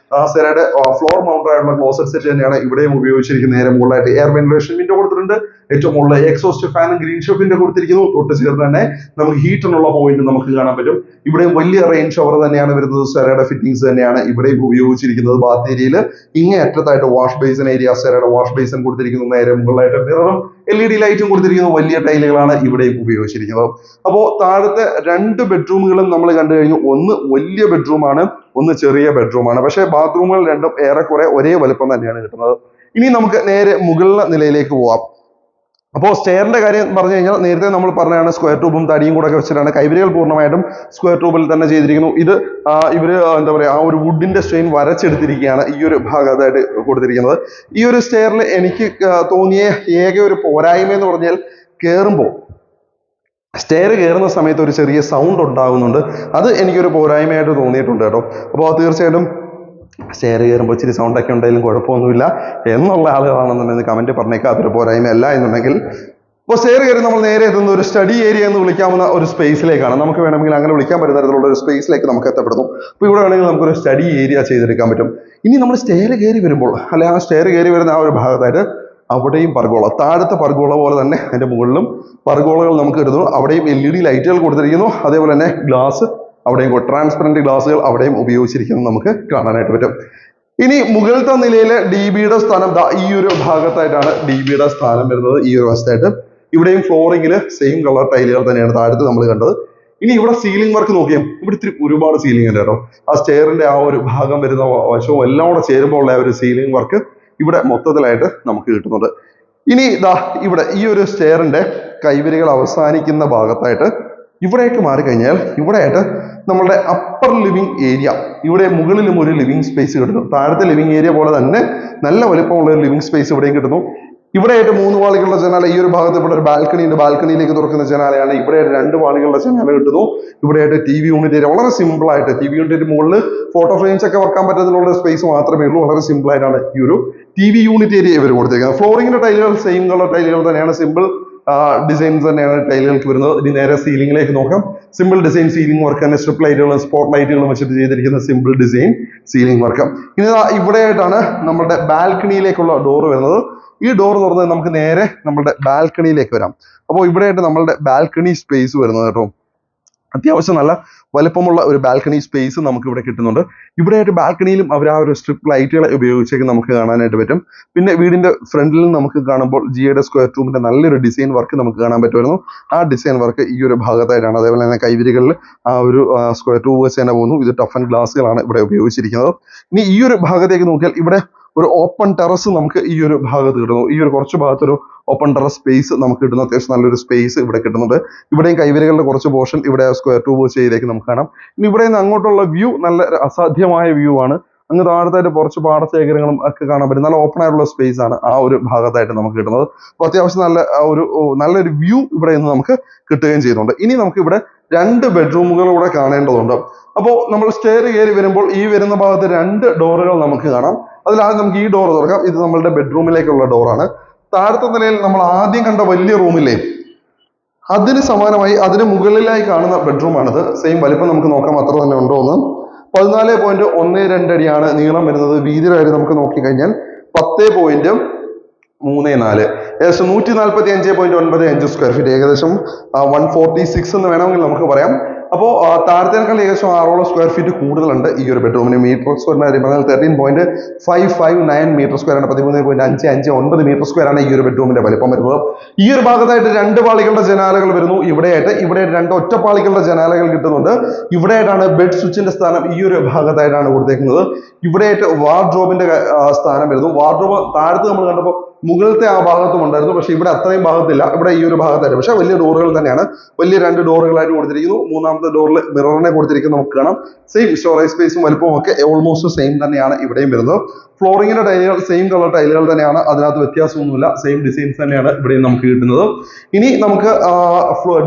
സെറയുടെ ഫ്ലോർ മൗണ്ടഡ് ആയിട്ടുള്ള ക്ലോസറ്റ് സെറ്റ് തന്നെയാണ് ഇവിടെയും ഉപയോഗിച്ചിരിക്കുന്നത്. നേരെ മുകളിലായിട്ട് എയർ വെന്റിലേഷൻ വിൻഡോ കൊടുത്തിട്ടുണ്ട്. ഏറ്റവും മുകളിൽ എക്സോസ്റ്റ് ഫാനും ഗ്രീൻ ഷോപ്പ് വിൻഡോ കൊടുത്തിരിക്കുന്നു. തൊട്ട് ചേർന്ന് തന്നെ നമുക്ക് ഹീറ്ററിനുള്ള പോയിന്റ് നമുക്ക് കാണാൻ പറ്റും. ഇവിടെയും വലിയ റെയിൻ ഷവർ തന്നെയാണ് വരുന്നത്. സെറയുടെ ഫിറ്റിംഗ്സ് തന്നെയാണ് ഇവിടെയും ഉപയോഗിച്ചിരിക്കുന്നത്. ബാത്ത് ഏരിയയിൽ ഇങ്ങേ അറ്റത്തായിട്ട് വാഷ് ബേസിൻ ഏരിയ, സെറയുടെ വാഷ് ബേസിൻ കൊടുത്തിരിക്കുന്നു. നേരെ മുകളിലായിട്ട് മിററും LED ലൈറ്റും കൊടുത്തിരിക്കുന്നു. വലിയ ടൈലുകളാണ് ഇവിടെയും ഉപയോഗിച്ചിരിക്കുന്നത്. അപ്പോൾ താഴത്തെ രണ്ട് ബെഡ്റൂമുകളും നമ്മൾ കണ്ടു കഴിഞ്ഞു. ഒന്ന് വലിയ ബെഡ്റൂമാണ്, ഒന്ന് ചെറിയ ബെഡ്റൂമാണ്. പക്ഷേ ബാത്റൂമുകൾ രണ്ടും ഏറെക്കുറെ ഒരേ വലുപ്പം തന്നെയാണ് കിട്ടുന്നത്. ഇനി നമുക്ക് നേരെ മുകളിലെ നിലയിലേക്ക് പോവാം. അപ്പോൾ സ്റ്റെയറിന്റെ കാര്യം പറഞ്ഞു കഴിഞ്ഞാൽ നേരത്തെ നമ്മൾ പറഞ്ഞതാണ് സ്ക്വയർ ട്യൂബും തടിയും കൂടെ ഒക്കെ വെച്ചിട്ടാണ്. കൈവരികൾ പൂർണ്ണമായിട്ടും സ്ക്വയർ ട്യൂബിൽ തന്നെ ചെയ്തിരിക്കുന്നു. ഇത് ഇവര് എന്താ പറയുക, ആ ഒരു വുഡിന്റെ സ്റ്റെയിൻ വരച്ചെടുത്തിരിക്കുകയാണ് ഈ ഒരു ഭാഗത്തായിട്ട് കൊടുത്തിരിക്കുന്നത്. ഈ ഒരു സ്റ്റെയറിൽ എനിക്ക് തോന്നിയ ഏക ഒരു പോരായ്മ എന്ന് പറഞ്ഞാൽ കയറുമ്പോൾ സ്റ്റെയർ കയറുന്ന സമയത്ത് ഒരു ചെറിയ സൗണ്ട് ഉണ്ടാകുന്നുണ്ട്. അത് എനിക്കൊരു പോരായ്മയായിട്ട് തോന്നിയിട്ടുണ്ട് കേട്ടോ. അപ്പോൾ തീർച്ചയായിട്ടും സ്റ്റെയർ കയറുമ്പോൾ ഇച്ചിരി സൗണ്ടൊക്കെ ഉണ്ടെങ്കിലും കുഴപ്പമൊന്നുമില്ല എന്നുള്ള ആളുകളാണെന്നുണ്ടെങ്കിൽ കമന്റ് പറഞ്ഞേക്കാം, അതൊരു പോരായ്മയല്ല എന്നുണ്ടെങ്കിൽ. അപ്പോൾ സ്റ്റെയർ കയറി നമ്മൾ നേരെ എത്തുന്ന ഒരു സ്റ്റഡി ഏരിയ എന്ന് വിളിക്കാവുന്ന ഒരു സ്പേസിലേക്കാണ്. നമുക്ക് വേണമെങ്കിൽ അങ്ങനെ വിളിക്കാൻ പറ്റുന്ന തരത്തിലുള്ള ഒരു സ്പേസിലേക്ക് നമുക്ക് എത്തപ്പെടുന്നു. അപ്പോൾ ഇവിടെ വേണമെങ്കിൽ നമുക്കൊരു സ്റ്റഡി ഏരിയ ചെയ്തെടുക്കാൻ പറ്റും. ഇനി നമ്മൾ സ്റ്റെയർ കയറി വരുമ്പോൾ അല്ലെ, ആ സ്റ്റെയർ കയറി വരുന്ന ആ ഒരു ഭാഗത്തായിട്ട് അവിടെയും പർഗോള, താഴത്തെ പർഗോള പോലെ തന്നെ അതിന്റെ മുകളിലും പർഗോളകൾ നമുക്ക് കിട്ടുന്നു. അവിടെയും LED ലൈറ്റുകൾ കൊടുത്തിരിക്കുന്നു. അതേപോലെ തന്നെ ഗ്ലാസ് അവിടെയും ട്രാൻസ്പെറന്റ് ഗ്ലാസുകൾ അവിടെയും ഉപയോഗിച്ചിരിക്കുന്നത് നമുക്ക് കാണാനായിട്ട് പറ്റും. ഇനി മുകളിലത്തെ നിലയിലെ DBയുടെ സ്ഥാനം ഈ ഒരു ഭാഗത്തായിട്ടാണ് DBയുടെ സ്ഥാനം വരുന്നത്. ഈ ഒരു വശത്തായിട്ട് ഇവിടെയും ഫ്ലോറിംഗിൽ സെയിം കളർ ടൈലുകൾ തന്നെയാണ് താഴത്ത് നമ്മൾ കണ്ടത്. ഇനി ഇവിടെ സീലിംഗ് വർക്ക് നോക്കിയാൽ ഇവിടെ ഇത്തിരി ഒരുപാട് സീലിംഗ് ഉണ്ട് കേട്ടോ. ആ സ്റ്റെയറിന്റെ ആ ഒരു ഭാഗം വരുന്ന വശവും എല്ലാം കൂടെ ചേരുമ്പോൾ ഉള്ള ഒരു സീലിംഗ് വർക്ക് ഇവിടെ മൊത്തത്തിലായിട്ട് നമുക്ക് കിട്ടുന്നുണ്ട്. ഇനി ഇതാ ഇവിടെ ഈ ഒരു സ്റ്റെയറിന്റെ കൈവരികൾ അവസാനിക്കുന്ന ഭാഗത്തായിട്ട് ഇവിടേക്ക് മാറിക്കഴിഞ്ഞാൽ ഇവിടെയായിട്ട് നമ്മളുടെ അപ്പർ ലിവിംഗ് ഏരിയ, ഇവിടെ മുകളിലും ഒരു ലിവിംഗ് സ്പേസ് കിട്ടുന്നു. താഴത്തെ ലിവിംഗ് ഏരിയ പോലെ തന്നെ നല്ല വലുപ്പമുള്ള ഒരു ലിവിംഗ് സ്പേസ് ഇവിടെയും കിട്ടുന്നു. ഇവിടെയായിട്ട് 3 വാളികളുടെ ജനാല, ഈ ഒരു ഭാഗത്ത് ഇവിടെ ഒരു ബാൽക്കണി ഉണ്ട്, ബാൽക്കണിയിലേക്ക് തുറക്കുന്ന ജനാലയാണ്. ഇവിടെ 2 വാളികളുടെ ജനാല കിട്ടുന്നു. ഇവിടെയായിട്ട് TV യൂണിറ്റ് ഏരിയ, വളരെ സിമ്പിൾ ആയിട്ട് TV യൂണിറ്റ് മുകളിൽ ഫോട്ടോ ഫ്രെയിംസ് ഒക്കെ വെക്കാൻ പറ്റുന്നതിനുള്ള സ്പേസ് മാത്രമേ ഉള്ളൂ. വളരെ സിമ്പിൾ ആയിട്ടാണ് ഈ ഒരു TV യൂണിറ്റ് ഏരിയ ഇവർ കൊടുത്തിരിക്കുന്നത്. ഫ്ലോറിംഗിന്റെ ടൈലുകൾ സെയിം കളർ ടൈലുകൾ തന്നെയാണ്, സിമ്പിൾ ഡിസൈൻസ് തന്നെയാണ് ടൈലുകൾക്ക് വരുന്നത്. ഇനി നേരെ സീലിംഗിലേക്ക് നോക്കാം. സിമ്പിൾ ഡിസൈൻ സീലിംഗ് വർക്ക് തന്നെ, സ്ട്രിപ്പ് ലൈറ്റുകളും സ്പോട്ട് ലൈറ്റുകളും വെച്ചിട്ട് ചെയ്തിരിക്കുന്ന സിമ്പിൾ ഡിസൈൻ സീലിംഗ് വർക്ക്. ഇനി ഇവിടെയായിട്ടാണ് നമ്മുടെ ബാൽക്കണിയിലേക്കുള്ള ഡോർ വരുന്നത്. ഈ ഡോർ തുറന്ന് നമുക്ക് നേരെ നമ്മുടെ ബാൽക്കണിയിലേക്ക് വരാം. അപ്പോൾ ഇവിടെയായിട്ട് നമ്മളുടെ ബാൽക്കണി സ്പേസ് വരുന്നത് കേട്ടോ. അത്യാവശ്യം നല്ല വലുപ്പമുള്ള ഒരു ബാൽക്കണി സ്പേസ് നമുക്ക് ഇവിടെ കിട്ടുന്നുണ്ട്. ഇവിടെയായിട്ട് ബാൽക്കണിയിലും അവർ ആ ഒരു സ്ട്രിപ്പ് ലൈറ്റുകളെ ഉപയോഗിച്ചേക്ക് നമുക്ക് കാണാനായിട്ട് പറ്റും. പിന്നെ വീടിന്റെ ഫ്രണ്ടിൽ നമുക്ക് കാണുമ്പോൾ ജിയുടെ സ്ക്വയർ ട്യൂബിന്റെ നല്ലൊരു ഡിസൈൻ വർക്ക് നമുക്ക് കാണാൻ പറ്റുമായിരുന്നു. ആ ഡിസൈൻ വർക്ക് ഈ ഒരു ഭാഗത്തായിട്ടാണ്. അതേപോലെ തന്നെ കൈവരികളിൽ ആ ഒരു സ്ക്വയർ ട്യൂബ് വെച്ച് തന്നെ പോകുന്നു. ഇത് ടഫ് ആൻഡ് ഗ്ലാസുകളാണ് ഇവിടെ ഉപയോഗിച്ചിരിക്കുന്നത്. ഇനി ഈ ഒരു ഭാഗത്തേക്ക് നോക്കിയാൽ ഇവിടെ ഒരു ഓപ്പൺ ടെറസ് നമുക്ക് ഈ ഒരു ഭാഗത്ത് കിട്ടുന്നു. ഈ ഒരു കുറച്ച് ഭാഗത്തൊരു ഓപ്പൺ ടെറസ് സ്പേസ് നമുക്ക് കിട്ടുന്നു. അത്യാവശ്യം നല്ലൊരു സ്പേസ് ഇവിടെ കിട്ടുന്നുണ്ട്. ഇവിടെയും കൈവരികളുടെ കുറച്ച് പോർഷൻ ഇവിടെ സ്ക്വയർ ട്യൂബ് ചെയ്തേക്ക് നമുക്ക് കാണാം. ഇനി ഇവിടെ നിന്ന് അങ്ങോട്ടുള്ള വ്യൂ നല്ല അസാധ്യമായ വ്യൂ ആണ്. അങ്ങ് താഴത്തായിട്ട് കുറച്ച് പാടശേഖരങ്ങളും ഒക്കെ കാണാൻ പറ്റും. നല്ല ഓപ്പൺ ആയിട്ടുള്ള സ്പേസ് ആണ് ആ ഒരു ഭാഗത്തായിട്ട് നമുക്ക് കിട്ടുന്നത്. അപ്പോൾ അത്യാവശ്യം നല്ലൊരു വ്യൂ ഇവിടെ നിന്ന് നമുക്ക് കിട്ടുകയും ചെയ്യുന്നുണ്ട്. ഇനി നമുക്ക് ഇവിടെ 2 ബെഡ്റൂമുകൾ കൂടെ കാണേണ്ടതുണ്ട്. അപ്പോൾ നമ്മൾ സ്റ്റെയർ കയറി വരുമ്പോൾ ഈ വരുന്ന ഭാഗത്ത് 2 ഡോറുകൾ നമുക്ക് കാണാം. അതിലാദ്യം നമുക്ക് ഈ ഡോർ തുറക്കാം. ഇത് നമ്മളുടെ ബെഡ്റൂമിലേക്കുള്ള ഡോറാണ്. താഴത്തെ നിലയിൽ നമ്മൾ ആദ്യം കണ്ട വലിയ റൂമില്ലേ, അതിന് സമാനമായി അതിന് മുകളിലായി കാണുന്ന ബെഡ്റൂമാണിത്. സെയിം വലിപ്പം നമുക്ക് നോക്കാം അത്ര തന്നെ ഉണ്ടോ എന്ന്. 14.12 അടിയാണ് നീളം വരുന്നത്. വീതിയുടെ നമുക്ക് നോക്കിക്കഴിഞ്ഞാൽ 10.34, ഏകദേശം 145.95 സ്ക്വയർ ഫീറ്റ്, ഏകദേശം 146 എന്ന് വേണമെങ്കിൽ നമുക്ക് പറയാം. അപ്പോൾ താഴത്തേക്കാൾ ഏകദേശം 6 സ്ക്വയർ ഫീറ്റ് കൂടുതലുണ്ട് ഈ ഒരു ബെഡ്റൂമിന്. മീറ്റർ സ്ക്വയറിന് കാര്യം പറഞ്ഞാൽ 13.559 മീറ്റർ സ്ക്വയർ ആണ്. 13.559 മീറ്റർ സ്ക്വയർ ആണ് ഈ ഒരു ബെഡ്റൂമിന്റെ വലിപ്പം വരുന്നത്. ഈ ഒരു ഭാഗത്തായിട്ട് 2 പാളികളുടെ ജനാലകൾ വരുന്നു. ഇവിടെ 2 ഒറ്റപ്പാളികളുടെ ജനാലകൾ കിട്ടുന്നുണ്ട്. ഇവിടെയായിട്ടാണ് ബെഡ് സ്വിച്ചിന്റെ സ്ഥാനം ഈ ഒരു ഭാഗത്തായിട്ടാണ് കൊടുത്തേക്കുന്നത്. ഇവിടെയായിട്ട് വാർഡ്രോബിന്റെ സ്ഥാനം വരുന്നു. വാർഡ്രോബ് താഴത്ത് നമ്മൾ കണ്ടപ്പോൾ മുകളിലത്തെ ആ ഭാഗത്തും ഉണ്ടായിരുന്നു. പക്ഷേ ഇവിടെ അത്രയും ഭാഗത്തില്ല, ഇവിടെ ഈ ഒരു ഭാഗത്തായിരുന്നു. പക്ഷേ വലിയ ഡോറുകൾ തന്നെയാണ്, വലിയ 2 ഡോറുകളായിട്ട് കൊടുത്തിരിക്കുന്നു. മൂന്നാമത്തെ ഡോറിൽ മിററിനെ കൊടുത്തിരിക്കുന്നത് നമുക്ക് കാണാം. സെയിം സ്റ്റോറേജ് സ്പേസും വലുപ്പവും ഒക്കെ ഓൾമോസ്റ്റ് സെയിം തന്നെയാണ് ഇവിടെയും വരുന്നത്. ഫ്ലോറിങ്ങിന്റെ ടൈലുകൾ സെയിം കളർ ടൈലുകൾ തന്നെയാണ്, അതിനകത്ത് വ്യത്യാസമൊന്നുമില്ല, സെയിം ഡിസൈൻസ് തന്നെയാണ് ഇവിടെയും നമുക്ക് കിട്ടുന്നത്. ഇനി നമുക്ക്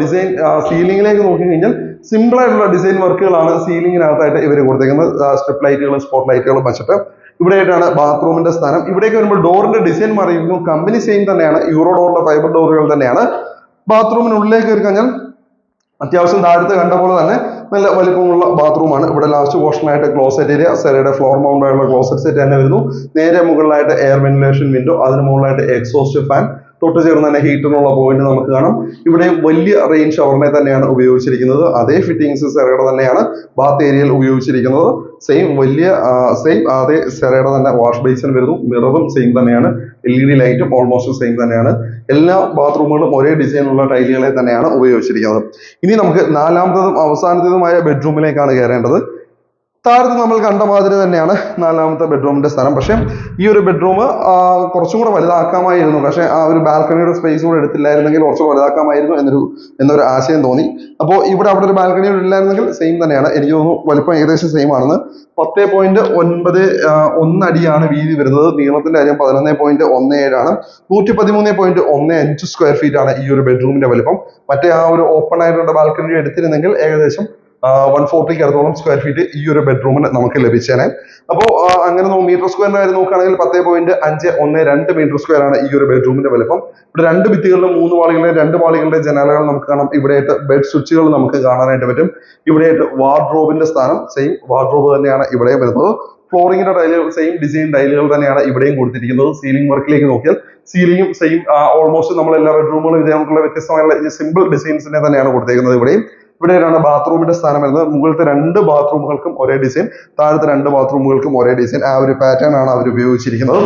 ഡിസൈൻ സീലിംഗിലേക്ക് നോക്കി കഴിഞ്ഞാൽ സിമ്പിൾ ആയിട്ടുള്ള ഡിസൈൻ വർക്കുകളാണ് സീലിംഗിനകത്തായിട്ട് ഇവർ കൊടുത്തേക്കുന്നത്. സ്ട്രിപ്പ് ലൈറ്റുകളും സ്പോട്ട് ലൈറ്റുകളും വെച്ചിട്ട് ഇവിടെയായിട്ടാണ് ബാത്റൂമിന്റെ സ്ഥാനം. ഇവിടേക്ക് വരുമ്പോൾ ഡോറിന്റെ ഡിസൈൻ മാറിയിരിക്കുന്നു, കമ്പനി സെയിം തന്നെയാണ്, യൂറോ ഡോറിന്റെ ഫൈബർ ഡോറുകൾ തന്നെയാണ്. ബാത്റൂമിനുള്ളിലേക്ക് കയറി കഴിഞ്ഞാൽ അത്യാവശ്യം താഴത്ത് കണ്ട പോലെ തന്നെ നല്ല വലിപ്പമുള്ള ബാത്റൂമാണ്. ഇവിടെ ലാസ്റ്റ് പോർഷനായിട്ട് ക്ലോസറ്റ് ഏരിയ, സെറയുടെ ഫ്ലോർ മൗണ്ട് ആയിട്ടുള്ള ക്ലോസറ്റ് സെറ്റ് തന്നെ വരുന്നു. നേരെ മുകളിലായിട്ട് എയർ വെന്റിലേഷൻ വിൻഡോ, അതിന് മുകളിലായിട്ട് എക്സോസ്റ്റ് ഫാൻ, തൊട്ട് ചേർന്ന് തന്നെ ഹീറ്ററിനുള്ള പോയിന്റ് നമുക്ക് കാണാം. ഇവിടെ വലിയ റെയിൻ ഷവറിനെ തന്നെയാണ് ഉപയോഗിച്ചിരിക്കുന്നത്. അതേ ഫിറ്റിംഗ്സ് സെറയുടെ തന്നെയാണ് ബാത്ത് ഏരിയയിൽ ഉപയോഗിച്ചിരിക്കുന്നത്. സെയിം അതേ സെറയുടെ തന്നെ വാഷ് ബേസിൻ വരുന്നു. മിററും സെയിം തന്നെയാണ്, LED ലൈറ്റും ഓൾമോസ്റ്റ് സെയിം തന്നെയാണ്. എല്ലാ ബാത്റൂമുകളും ഒരേ ഡിസൈനുള്ള ടൈലുകളെ തന്നെയാണ് ഉപയോഗിച്ചിരിക്കുന്നത്. ഇനി നമുക്ക് നാലാമത്തതും അവസാനത്തേതുമായ ബെഡ്റൂമിലേക്കാണ് കയറേണ്ടത്. താഴത്ത് നമ്മൾ കണ്ട മാതിരി തന്നെയാണ് നാലാമത്തെ ബെഡ്റൂമിന്റെ സ്ഥലം. പക്ഷെ ഈ ഒരു ബെഡ്റൂം കുറച്ചും കൂടെ വലുതാക്കാമായിരുന്നു. പക്ഷെ ആ ഒരു ബാൽക്കണിയുടെ സ്പേസ് കൂടെ എടുത്തില്ലായിരുന്നെങ്കിൽ കുറച്ച് വലുതാക്കാമായിരുന്നു എന്നൊരു ആശയം തോന്നി. അപ്പോൾ അവിടെ ഒരു ബാൽക്കണി ഇല്ലായിരുന്നെങ്കിൽ സെയിം തന്നെയാണ്. എനിക്ക് തോന്നുന്നു വലിപ്പം ഏകദേശം സെയിം ആണെന്ന്. 10.91 അടിയാണ് വീതി വരുന്നത്. നീളത്തിന്റെ കാര്യം 11.17 ആണ്. 113.15 സ്ക്വയർ ഫീറ്റ് ആണ് ഈ ഒരു ബെഡ്റൂമിന്റെ വലിപ്പം. മറ്റേ ആ ഒരു ഓപ്പൺ ആയിട്ടുള്ള ബാൽക്കണി എടുത്തിരുന്നെങ്കിൽ ഏകദേശം 140 അടുത്തോളം സ്ക്വയർ ഫീറ്റ് ഈ ഒരു ബെഡ്റൂമിന് നമുക്ക് ലഭിച്ചേനെ. അപ്പോൾ അങ്ങനെ മീറ്റർ സ്ക്വയറിന്റെ കാര്യം നോക്കുകയാണെങ്കിൽ 10.512 മീറ്റർ സ്ക്വയർ ആണ് ഈ ഒരു ബെഡ്റൂമിന്റെ വലിപ്പം. ഇവിടെ 2 ഭിത്തികളിലും 2 പാളികളുടെ ജനാലകൾ നമുക്ക് കാണാം. ഇവിടെയായിട്ട് ബെഡ് സ്വിച്ചുകൾ നമുക്ക് കാണാനായിട്ട് പറ്റും. ഇവിടെയായിട്ട് വാർഡ്രോബിന്റെ സ്ഥാനം, സെയിം വാർഡ്രോബ് തന്നെയാണ് ഇവിടെയും വരുന്നത്. ഫ്ലോറിങ്ങിന്റെ ടൈലുകൾ സെയിം ഡിസൈൻ ടൈലുകൾ തന്നെയാണ് ഇവിടെയും കൊടുത്തിരിക്കുന്നത്. സീലിംഗ് വർക്കിലേക്ക് നോക്കിയാൽ സീലിംഗും സെയിം, ഓൾമോസ്റ്റ് നമ്മൾ എല്ലാ ബെഡ്റൂമുകളും ഇതേപോലുള്ള വ്യത്യസ്തമായ സിമ്പിൾ ഡിസൈൻസിനെ തന്നെയാണ് കൊടുത്തേക്കുന്നത്. ഇവിടെയാണ് ബാത്റൂമിന്റെ സ്ഥാനം വരുന്നത്. മുകളിലത്തെ 2 ബാത്റൂമുകൾക്കും ഒരേ ഡിസൈൻ, താഴത്തെ 2 ബാത്റൂമുകൾക്കും ഒരേ ഡിസൈൻ. ആ ഒരു പാറ്റേൺ ആണ് അവർ ഉപയോഗിച്ചിരിക്കുന്നത്.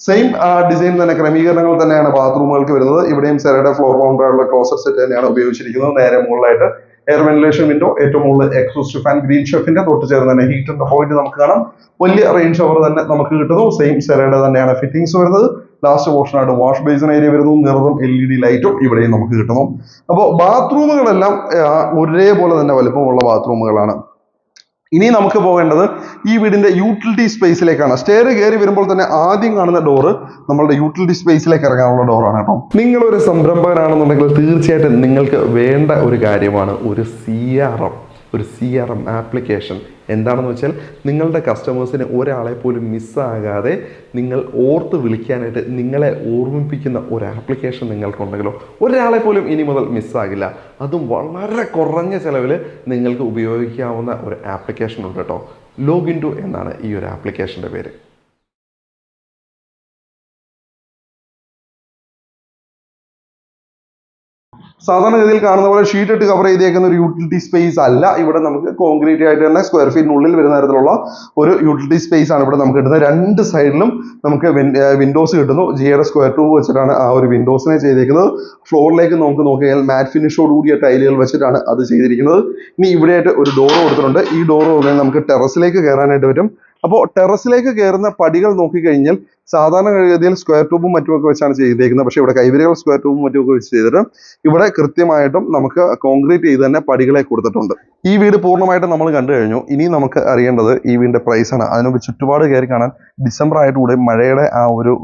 സെയിം ഡിസൈൻ തന്നെ, ക്രമീകരണങ്ങൾ തന്നെയാണ് ബാത്റൂമുകൾക്ക് വരുന്നത്. ഇവിടെയും സെറയുടെ ഫ്ലോർ മൗണ്ടായുള്ള ക്ലോസറ്റ് സെറ്റ് തന്നെയാണ് ഉപയോഗിച്ചിരിക്കുന്നത്. നേരെ മുകളിലായിട്ട് എയർ വെന്റിലേഷൻ വിൻഡോ, ഏറ്റവും മുകളിൽ എക്സോസ്റ്റ് ഫാൻ, ഗ്രീൻ ഷെഫിന്റെ തൊട്ട് ചേർന്ന് തന്നെ ഹീറ്ററിന്റെ പോയിന്റ് നമുക്ക് കാണാം. വലിയ റെയിൻ ഷവർ തന്നെ നമുക്ക് കിട്ടുന്നു. സെയിം സെറയുടെ തന്നെയാണ് ഫിറ്റിംഗ്സ് വരുന്നത്. ലാസ്റ്റ് പോർഷൻ ആയിട്ട് വാഷ് ബേസിൻ ഏരിയ വരുന്നു. മിററും LED ലൈറ്റും ഇവിടെയും നമുക്ക് കിട്ടുന്നു. അപ്പോൾ ബാത്റൂമുകളെല്ലാം ഒരേപോലെ തന്നെ വലുപ്പമുള്ള ബാത്റൂമുകളാണ്. ഇനി നമുക്ക് പോകേണ്ടത് ഈ വീടിന്റെ യൂട്ടിലിറ്റി സ്പേസിലേക്കാണ്. സ്റ്റെയർ കയറി വരുമ്പോൾ തന്നെ ആദ്യം കാണുന്ന ഡോറ് നമ്മളുടെ യൂട്ടിലിറ്റി സ്പേസിലേക്ക് ഇറങ്ങാനുള്ള ഡോറാണ് കേട്ടോ. നിങ്ങളൊരു സംരംഭകനാണെന്നുണ്ടെങ്കിൽ തീർച്ചയായിട്ടും നിങ്ങൾക്ക് വേണ്ട ഒരു കാര്യമാണ് ഒരു CRM ആപ്ലിക്കേഷൻ. എന്താണെന്ന് വെച്ചാൽ നിങ്ങളുടെ കസ്റ്റമേഴ്സിന് ഒരാളെ പോലും മിസ്സാകാതെ നിങ്ങൾ ഓർത്ത് വിളിക്കാനായിട്ട് നിങ്ങളെ ഓർമ്മിപ്പിക്കുന്ന ഒരു ആപ്ലിക്കേഷൻ നിങ്ങൾക്കുണ്ടെങ്കിലോ ഒരാളെ പോലും ഇനി മുതൽ മിസ്സാകില്ല. അതും വളരെ കുറഞ്ഞ ചിലവിൽ നിങ്ങൾക്ക് ഉപയോഗിക്കാവുന്ന ഒരു ആപ്ലിക്കേഷൻ ഉണ്ട് കേട്ടോ. ലോഗിൻ2 എന്നാണ് ഈ ഒരു ആപ്ലിക്കേഷൻ്റെ പേര്. സാധാരണഗതിയിൽ കാണുന്ന പോലെ ഷീറ്റ് ഇട്ട് കവർ ചെയ്തേക്കുന്ന ഒരു യൂട്ടിലിറ്റി സ്പേസ് അല്ല. ഇവിടെ നമുക്ക് കോൺക്രീറ്റ് ആയിട്ട് തന്നെ സ്ക്വയർ ഫീറ്റിനുള്ളിൽ വരുന്ന തരത്തിലുള്ള ഒരു യൂട്ടിലിറ്റി സ്പേസ് ആണ് ഇവിടെ നമുക്ക് കിട്ടുന്നത്. 2 സൈഡിലും നമുക്ക് വിൻഡോസ് കിട്ടുന്നു. ജിയുടെ സ്ക്വയർ ട്യൂബ് വെച്ചിട്ടാണ് ആ ഒരു വിൻഡോസിനെ ചെയ്തിരിക്കുന്നത്. ഫ്ലോറിലേക്ക് നമുക്ക് നോക്കിയാൽ മാറ്റ് ഫിനിഷോട് കൂടിയ ടൈലുകൾ വെച്ചിട്ടാണ് അത് ചെയ്തിരിക്കുന്നത്. ഇനി ഇവിടെയായിട്ട് ഒരു ഡോർ കൊടുത്തിട്ടുണ്ട്. ഈ ഡോർ നമുക്ക് ടെറസിലേക്ക് കയറാനായിട്ട് പറ്റും. അപ്പോൾ ടെറസിലേക്ക് കയറുന്ന പടികൾ നോക്കിക്കഴിഞ്ഞാൽ സാധാരണ ഗതിയിൽ സ്ക്വയർ ട്യൂബും മറ്റുമൊക്കെ വെച്ചാണ് ചെയ്തേക്കുന്നത്. പക്ഷേ ഇവിടെ കൈവരികൾ സ്ക്വയർ ട്യൂബും മറ്റുമൊക്കെ വെച്ച് ചെയ്തിട്ട് ഇവിടെ കൃത്യമായിട്ടും നമുക്ക് കോൺക്രീറ്റ് ചെയ്ത് തന്നെ പടികളെ കൊടുത്തിട്ടുണ്ട്. ഈ വീട് പൂർണ്ണമായിട്ടും നമ്മൾ കണ്ടു കഴിഞ്ഞു. ഇനി നമുക്ക് അറിയേണ്ടത് ഈ വീടിന്റെ പ്രൈസ് ആണ്. അതിനുമുമ്പ് ചുറ്റുപാട് കയറി കാണാൻ ഡിസംബർ ആയിട്ടുകൂടെ മഴയുടെ ആ ഒരു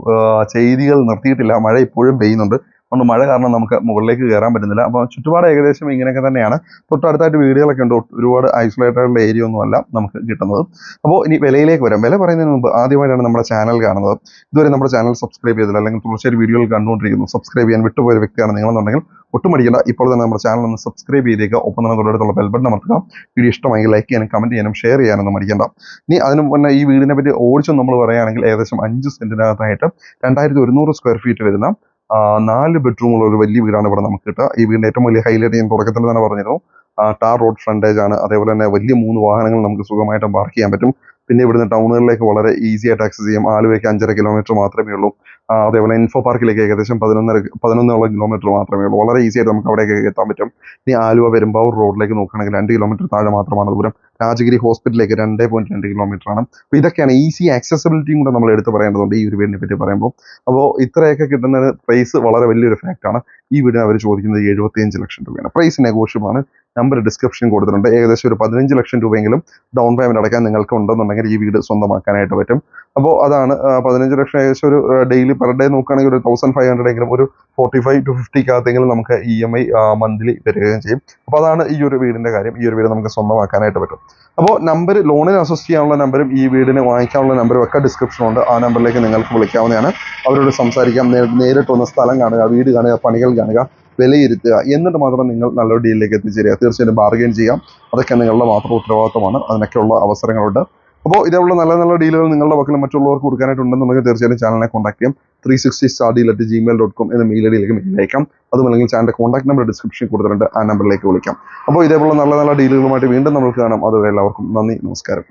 ചെയ്തികൾ നിർത്തിയിട്ടില്ല. മഴ ഇപ്പോഴും പെയ്യുന്നുണ്ട്. അതുകൊണ്ട് മഴ കാരണം നമുക്ക് മുകളിലേക്ക് കയറാൻ പറ്റുന്നില്ല. അപ്പോൾ ചുറ്റുപാട് ഏകദേശം ഇങ്ങനെയൊക്കെ തന്നെയാണ്. തൊട്ടടുത്തായിട്ട് വീടുകളൊക്കെ ഉണ്ട്. ഒരുപാട് ഐസൊലേറ്റഡ് ഏരിയ ഒന്നുമല്ല നമുക്ക് കിട്ടുന്നത്. അപ്പോൾ ഇനി വിലയിലേക്ക് വരാം. വില പറയുന്നതിന് മുമ്പ് ആദ്യമായിട്ടാണ് നമ്മുടെ ചാനൽ കാണുന്നത്, ഇതുവരെ നമ്മുടെ ചാനൽ സബ്സ്ക്രൈബ് ചെയ്തില്ല, അല്ലെങ്കിൽ തുടർച്ചയായി വീഡിയോകൾ കണ്ടുകൊണ്ടിരിക്കുന്നു, സബ്സ്ക്രൈബ് ചെയ്യാൻ വിട്ടുപോയ വ്യക്തിയാണ് നിങ്ങളെന്നുണ്ടെങ്കിൽ ഒട്ടും മടിക്കണ്ട, ഇപ്പോൾ തന്നെ നമ്മുടെ ചാനൽ ഒന്ന് സബ്സ്ക്രൈബ് ചെയ്തേക്കുക. ഒപ്പം തന്നെ തൊട്ടടുത്തുള്ള ബെൽ ബട്ടൺ അമർത്തുക. വീഡിയോ ഇഷ്ടമെങ്കിൽ ലൈക്ക് ചെയ്യാനും കമന്റ് ചെയ്യാനും ഷെയർ ചെയ്യാനൊന്നും മടിക്കണ്ട. ഇനി അതിന് മുന്നേ ഈ വീടിനെ പറ്റി ഓടിച്ചും നമ്മൾ പറയുകയാണെങ്കിൽ ഏകദേശം 5 സെന്റിനകത്തായിട്ട് 2100 സ്ക്വയർ ഫീറ്റ് വരുന്ന 4 ബെഡ്റൂമുള്ള ഒരു വലിയ വീടാണ് ഇവിടെ നമുക്ക് കിട്ടുക. ഈ വീടിന്റെ ഏറ്റവും വലിയ ഹൈലൈറ്റ് ഞാൻ തുടക്കത്തിൽ തന്നെ പറഞ്ഞിരുന്നു. ടാർ റോഡ് ഫ്രണ്ടേജ് ആണ്. അതേപോലെ തന്നെ വലിയ 3 വാഹനങ്ങൾ നമുക്ക് സുഖമായിട്ട് പാർക്ക് ചെയ്യാൻ പറ്റും. പിന്നെ ഇവിടുന്ന് ടൗണുകളിലേക്ക് വളരെ ഈസി ആയിട്ട് ആക്സസ് ചെയ്യാം. ആലുവയ്ക്ക് 5.5 കിലോമീറ്റർ മാത്രമേ ഉള്ളൂ. അതേപോലെ ഇൻഫോ പാർക്കിലേക്ക് ഏകദേശം 11 കിലോമീറ്റർ മാത്രമേ ഉള്ളൂ. വളരെ ഈസി ആയിട്ട് നമുക്ക് അവിടേക്ക് എത്താൻ പറ്റും. ഇനി ആലുവ പെരുമ്പാവൂർ റോഡിലേക്ക് നോക്കുകയാണെങ്കിൽ 2 കിലോമീറ്റർ താഴെ മാത്രമാണ് ദൂരം. രാജഗിരി ഹോസ്പിറ്റലിലേക്ക് 2.2 കിലോമീറ്റർ ആണ്. അപ്പോൾ ഇതൊക്കെയാണ് ഈസി ആക്സസിബിലിറ്റിയും കൂടെ നമ്മൾ എടുത്ത് പറയേണ്ടതുണ്ട് ഈ ഒരു വീടിനെ പറ്റി പറയുമ്പോൾ. അപ്പോൾ ഇത്രയൊക്കെ കിട്ടുന്നതിന് പ്രൈസ് വളരെ വലിയൊരു ഫാക്റ്റാണ്. ഈ വീടിന് അവർ ചോദിക്കുന്നത് 75 ലക്ഷം രൂപയാണ്. പ്രൈസ് നെഗോഷ്യബിൾ ആണ്. നമ്പർ ഡിസ്ക്രിപ്ഷൻ കൊടുത്തിട്ടുണ്ട്. ഏകദേശം ഒരു 15 ലക്ഷം രൂപയെങ്കിലും ഡൗൺ പേയ്മെന്റ് അടയ്ക്കാൻ നിങ്ങൾക്ക് ഉണ്ടെന്നുണ്ടെങ്കിൽ ഈ വീട് സ്വന്തമാക്കാനായിട്ട് പറ്റും. അപ്പോൾ അതാണ് 15 ലക്ഷം ഏകദേശം ഒരു ഡെയിലി പെർ ഡേ നോക്കുകയാണെങ്കിൽ ഒരു 1500 എങ്കിലും ഒരു 45 to 50 നമുക്ക് EMI മന്ത്ലി വരികയും ചെയ്യും. അപ്പോൾ അതാണ് ഈ ഒരു വീടിന്റെ കാര്യം. ഈ ഒരു വീട് നമുക്ക് സ്വന്തമാക്കാനായിട്ട് പറ്റും. അപ്പോൾ നമ്പർ ലോണിന് അസസ്റ്റ് ചെയ്യാനുള്ള നമ്പറും ഈ വീടിന് വാങ്ങിക്കാനുള്ള നമ്പറും ഒക്കെ ഡിസ്ക്രിപ്ഷനുണ്ട്. ആ നമ്പറിലേക്ക് നിങ്ങൾക്ക് വിളിക്കാവുന്നതാണ്. അവരോട് സംസാരിക്കാം. നേരിട്ട് വന്ന് സ്ഥലം കാണുക, വീട് കാണുക, പണികൾ കാണുക, വിലയിരുത്തുക. എന്നിട്ട് മാത്രം നിങ്ങൾ നല്ലൊരു ഡീലിലേക്ക് എത്തിച്ചേരുക. തീർച്ചയായിട്ടും ബാർഗെയിൻ ചെയ്യാം. അതൊക്കെ നിങ്ങളുടെ മാത്രം ഉത്തരവാദിത്തമാണ്. അതിനൊക്കെയുള്ള അവസരങ്ങളുണ്ട്. അപ്പോൾ ഇതേപോലെ നല്ല നല്ല ഡീലുകൾ നിങ്ങളുടെ പക്കലും മറ്റുള്ളവർക്ക് കൊടുക്കാനായിട്ടുണ്ടെന്നുണ്ടെങ്കിൽ തീർച്ചയായിട്ടും ചാനലിനെ കോൺടാക്ട് ചെയ്യാം. 360stardeal@gmail.com എന്ന മെയിൽ ഐഡിയിലേക്ക് മെയിൽ അയക്കാം. അതുമല്ലെങ്കിൽ ചാനലിന്റെ കോൺടാക്ട് നമ്പർ ഡിസ്ക്രിപ്ഷനിൽ കൊടുത്തിട്ടുണ്ട്. ആ നമ്പറിലേക്ക് വിളിക്കാം. അപ്പോൾ ഇതേപോലെ നല്ല നല്ല ഡീലുകളുമായിട്ട് വീണ്ടും നമുക്ക് കാണാം. അതുവരെ എല്ലാവർക്കും നന്ദി, നമസ്കാരം.